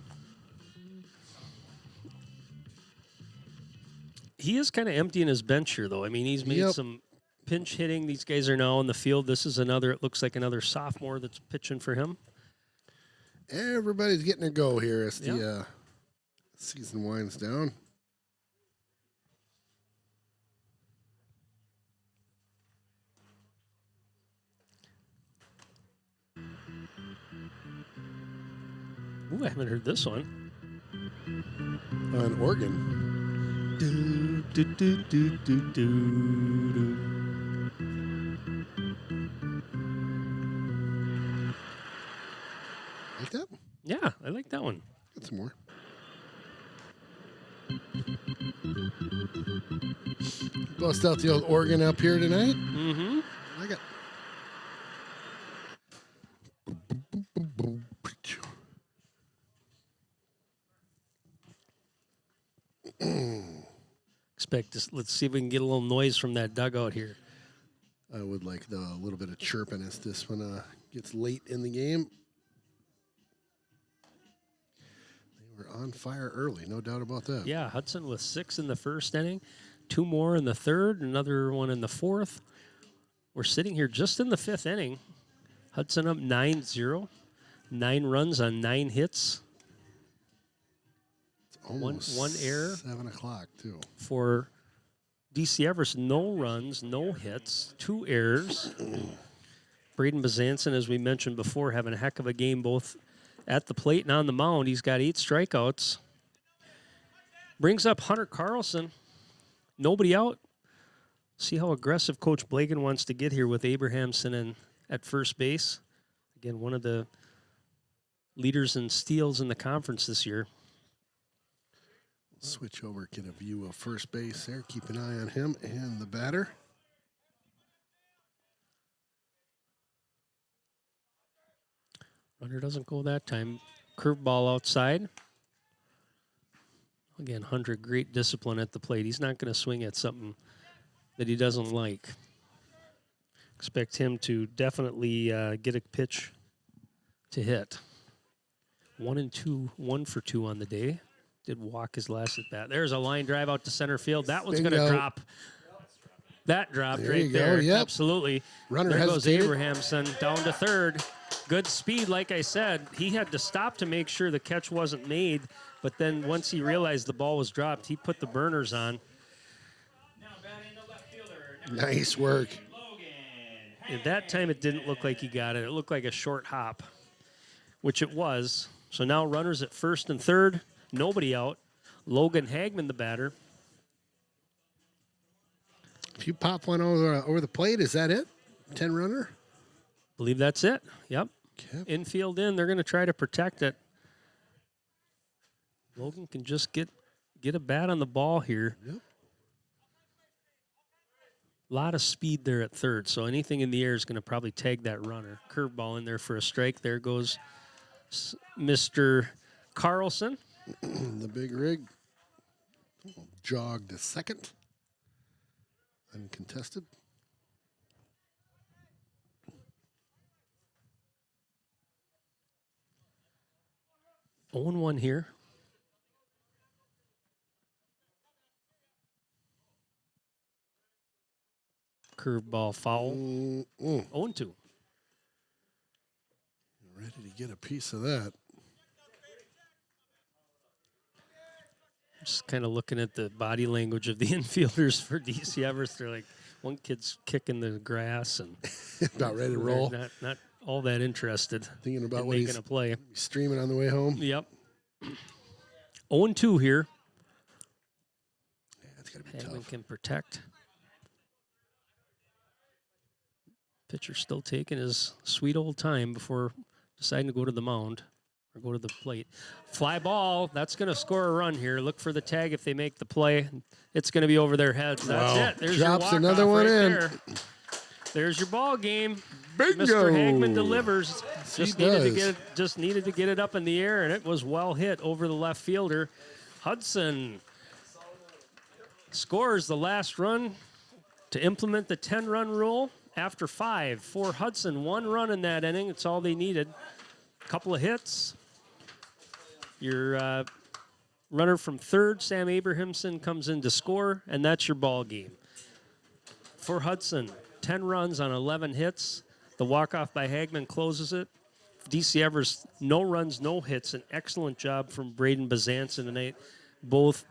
He is kind of emptying his bench here, though. I mean, he's made some pinch hitting. These guys are now in the field. This is it looks like another sophomore that's pitching for him. Everybody's getting a go here as the season winds down. Ooh, I haven't heard this one. On Oregon. Do, do, do, do, do, do, do. Like that? Yeah, I like that one. Get some more. Bust out the old organ up here tonight. Mm-hmm. I got. Expect this. Let's see if we can get a little noise from that dugout here. I would like the little bit of chirping as this one gets late in the game. They were on fire early, no doubt about that. Yeah, Hudson with 6 in the first inning, 2 more in the third, another one in the fourth. We're sitting here just in the 5th inning. Hudson up 9-0, 9 runs on 9 hits. It's almost one error. 7 o'clock, too. For DC Everest, no runs, no hits, 2 errors. Braden Bazanson, as we mentioned before, having a heck of a game both at the plate and on the mound. He's got 8 strikeouts. Brings up Hunter Carlson. Nobody out. See how aggressive Coach Blagan wants to get here with Abrahamson in at first base. Again, one of the leaders in steals in the conference this year. Switch over, get a view of first base there. Keep an eye on him and the batter. Runner doesn't go that time. Curveball outside. Again, Hunter, great discipline at the plate. He's not going to swing at something that he doesn't like. Expect him to definitely get a pitch to hit. 1-2, 1 for 2 on the day. Did walk his last at bat. There's a line drive out to center field. That one's going to drop. That dropped There right you go, there. yep. Absolutely. Runner there goes hesitated. Abrahamson down to third. Good speed, like I said. He had to stop to make sure the catch wasn't made, but then once he realized the ball was dropped, he put the burners on. Nice work. At that time, it didn't look like he got it. It looked like a short hop, which it was. So now runners at first and third. Nobody out. Logan Hagman, the batter. If you pop one over the plate, is that it? 10 runner? Believe that's it. Yep. Okay. Infield in. They're going to try to protect it. Logan can just get a bat on the ball here. Yep. A lot of speed there at third, so anything in the air is going to probably tag that runner. Curveball in there for a strike. There goes Mr. Carlson. The big rig. Jog to second. Uncontested. Oh, 0-1 here. Curveball foul. 0-2. Ready to get a piece of that. Just kind of looking at the body language of the infielders for DC Everest. They're like, one kid's kicking the grass and About ready to roll. Not all that interested Thinking about in what making he's a play. streaming on the way home. Yep. 0-2 here. Yeah, it's got to be Hagman tough. can protect. Pitcher still taking his sweet old time before deciding to go to the mound or go to the plate. Fly ball. That's going to score a run here. Look for the tag if they make the play. It's going to be over their heads. That's Wow. it. There's Drops your another walk-off one right in. there. There's your ball game. Bingo. Mr. Hagman delivers. He Just needed to get it up in the air, and it was well hit over the left fielder. Hudson scores the last run to implement the 10-run rule after 5 for Hudson. 1 run in that inning. It's all they needed. A couple of hits. Your runner from third, Sam Abrahamson, comes in to score, and that's your ball game. For Hudson, 10 runs on 11 hits. The walk-off by Hagman closes it. DC Everest, no runs, no hits. An excellent job from Braden Bazanson tonight, both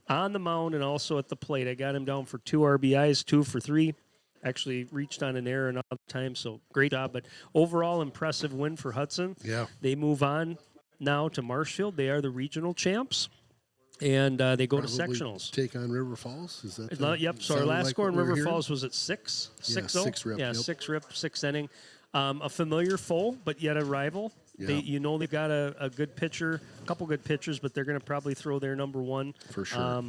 on the mound and also at the plate. I got him down for 2 RBIs, 2 for 3. Actually reached on an error another time, so great job. But overall, impressive win for Hudson. Yeah. They move on now to Marshfield. They are the regional champs, and they go to Probably sectionals. Take on River Falls. Is that? Yep. So our sounded last like score what in we were River hearing? Falls was at 6. Yeah, 6-0. six rip, Yeah, yep. 6 rip, 6th inning. A familiar foe, but yet a rival Yeah. They've got a good pitcher, a couple good pitchers, but they're going to probably throw their number one. For sure.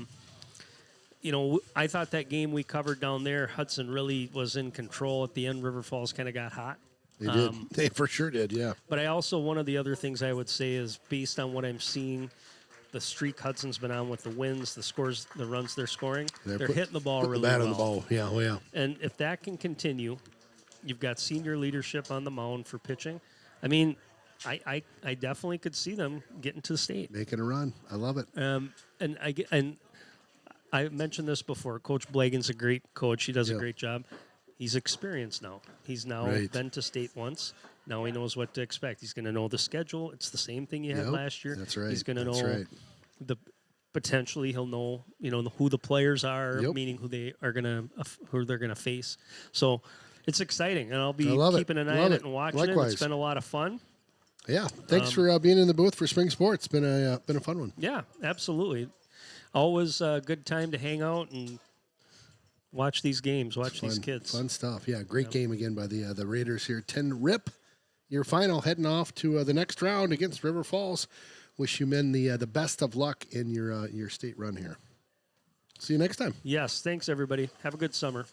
I thought that game we covered down there, Hudson really was in control at the end. River Falls kind of got hot. They did. They for sure did, yeah. But I also, one of the other things I would say is based on what I'm seeing, the streak Hudson's been on with the wins, the scores, the runs they're scoring, they're hitting the ball really well. The ball, yeah, oh yeah. And if that can continue, you've got senior leadership on the mound for pitching. I mean, I definitely could see them getting to the state. Making a run. I love it. And I mentioned this before. Coach Blagan's a great coach. He does a great job. He's experienced now. He's now been to state once. Now he knows what to expect. He's going to know the schedule. It's the same thing you had last year. That's right. He's going to know potentially he'll know who the players are, meaning who they're going to face. So it's exciting, and I'll be keeping an eye on it and watching it. It's been a lot of fun. Yeah, thanks for being in the booth for Spring Sports. Been a fun one. Yeah, absolutely. Always a good time to hang out and watch these games, watch these kids. Fun stuff. Yeah, great game again by the Raiders here. 10-rip, your final, heading off to the next round against River Falls. Wish you men the best of luck in your state run here. See you next time. Yes, thanks everybody. Have a good summer.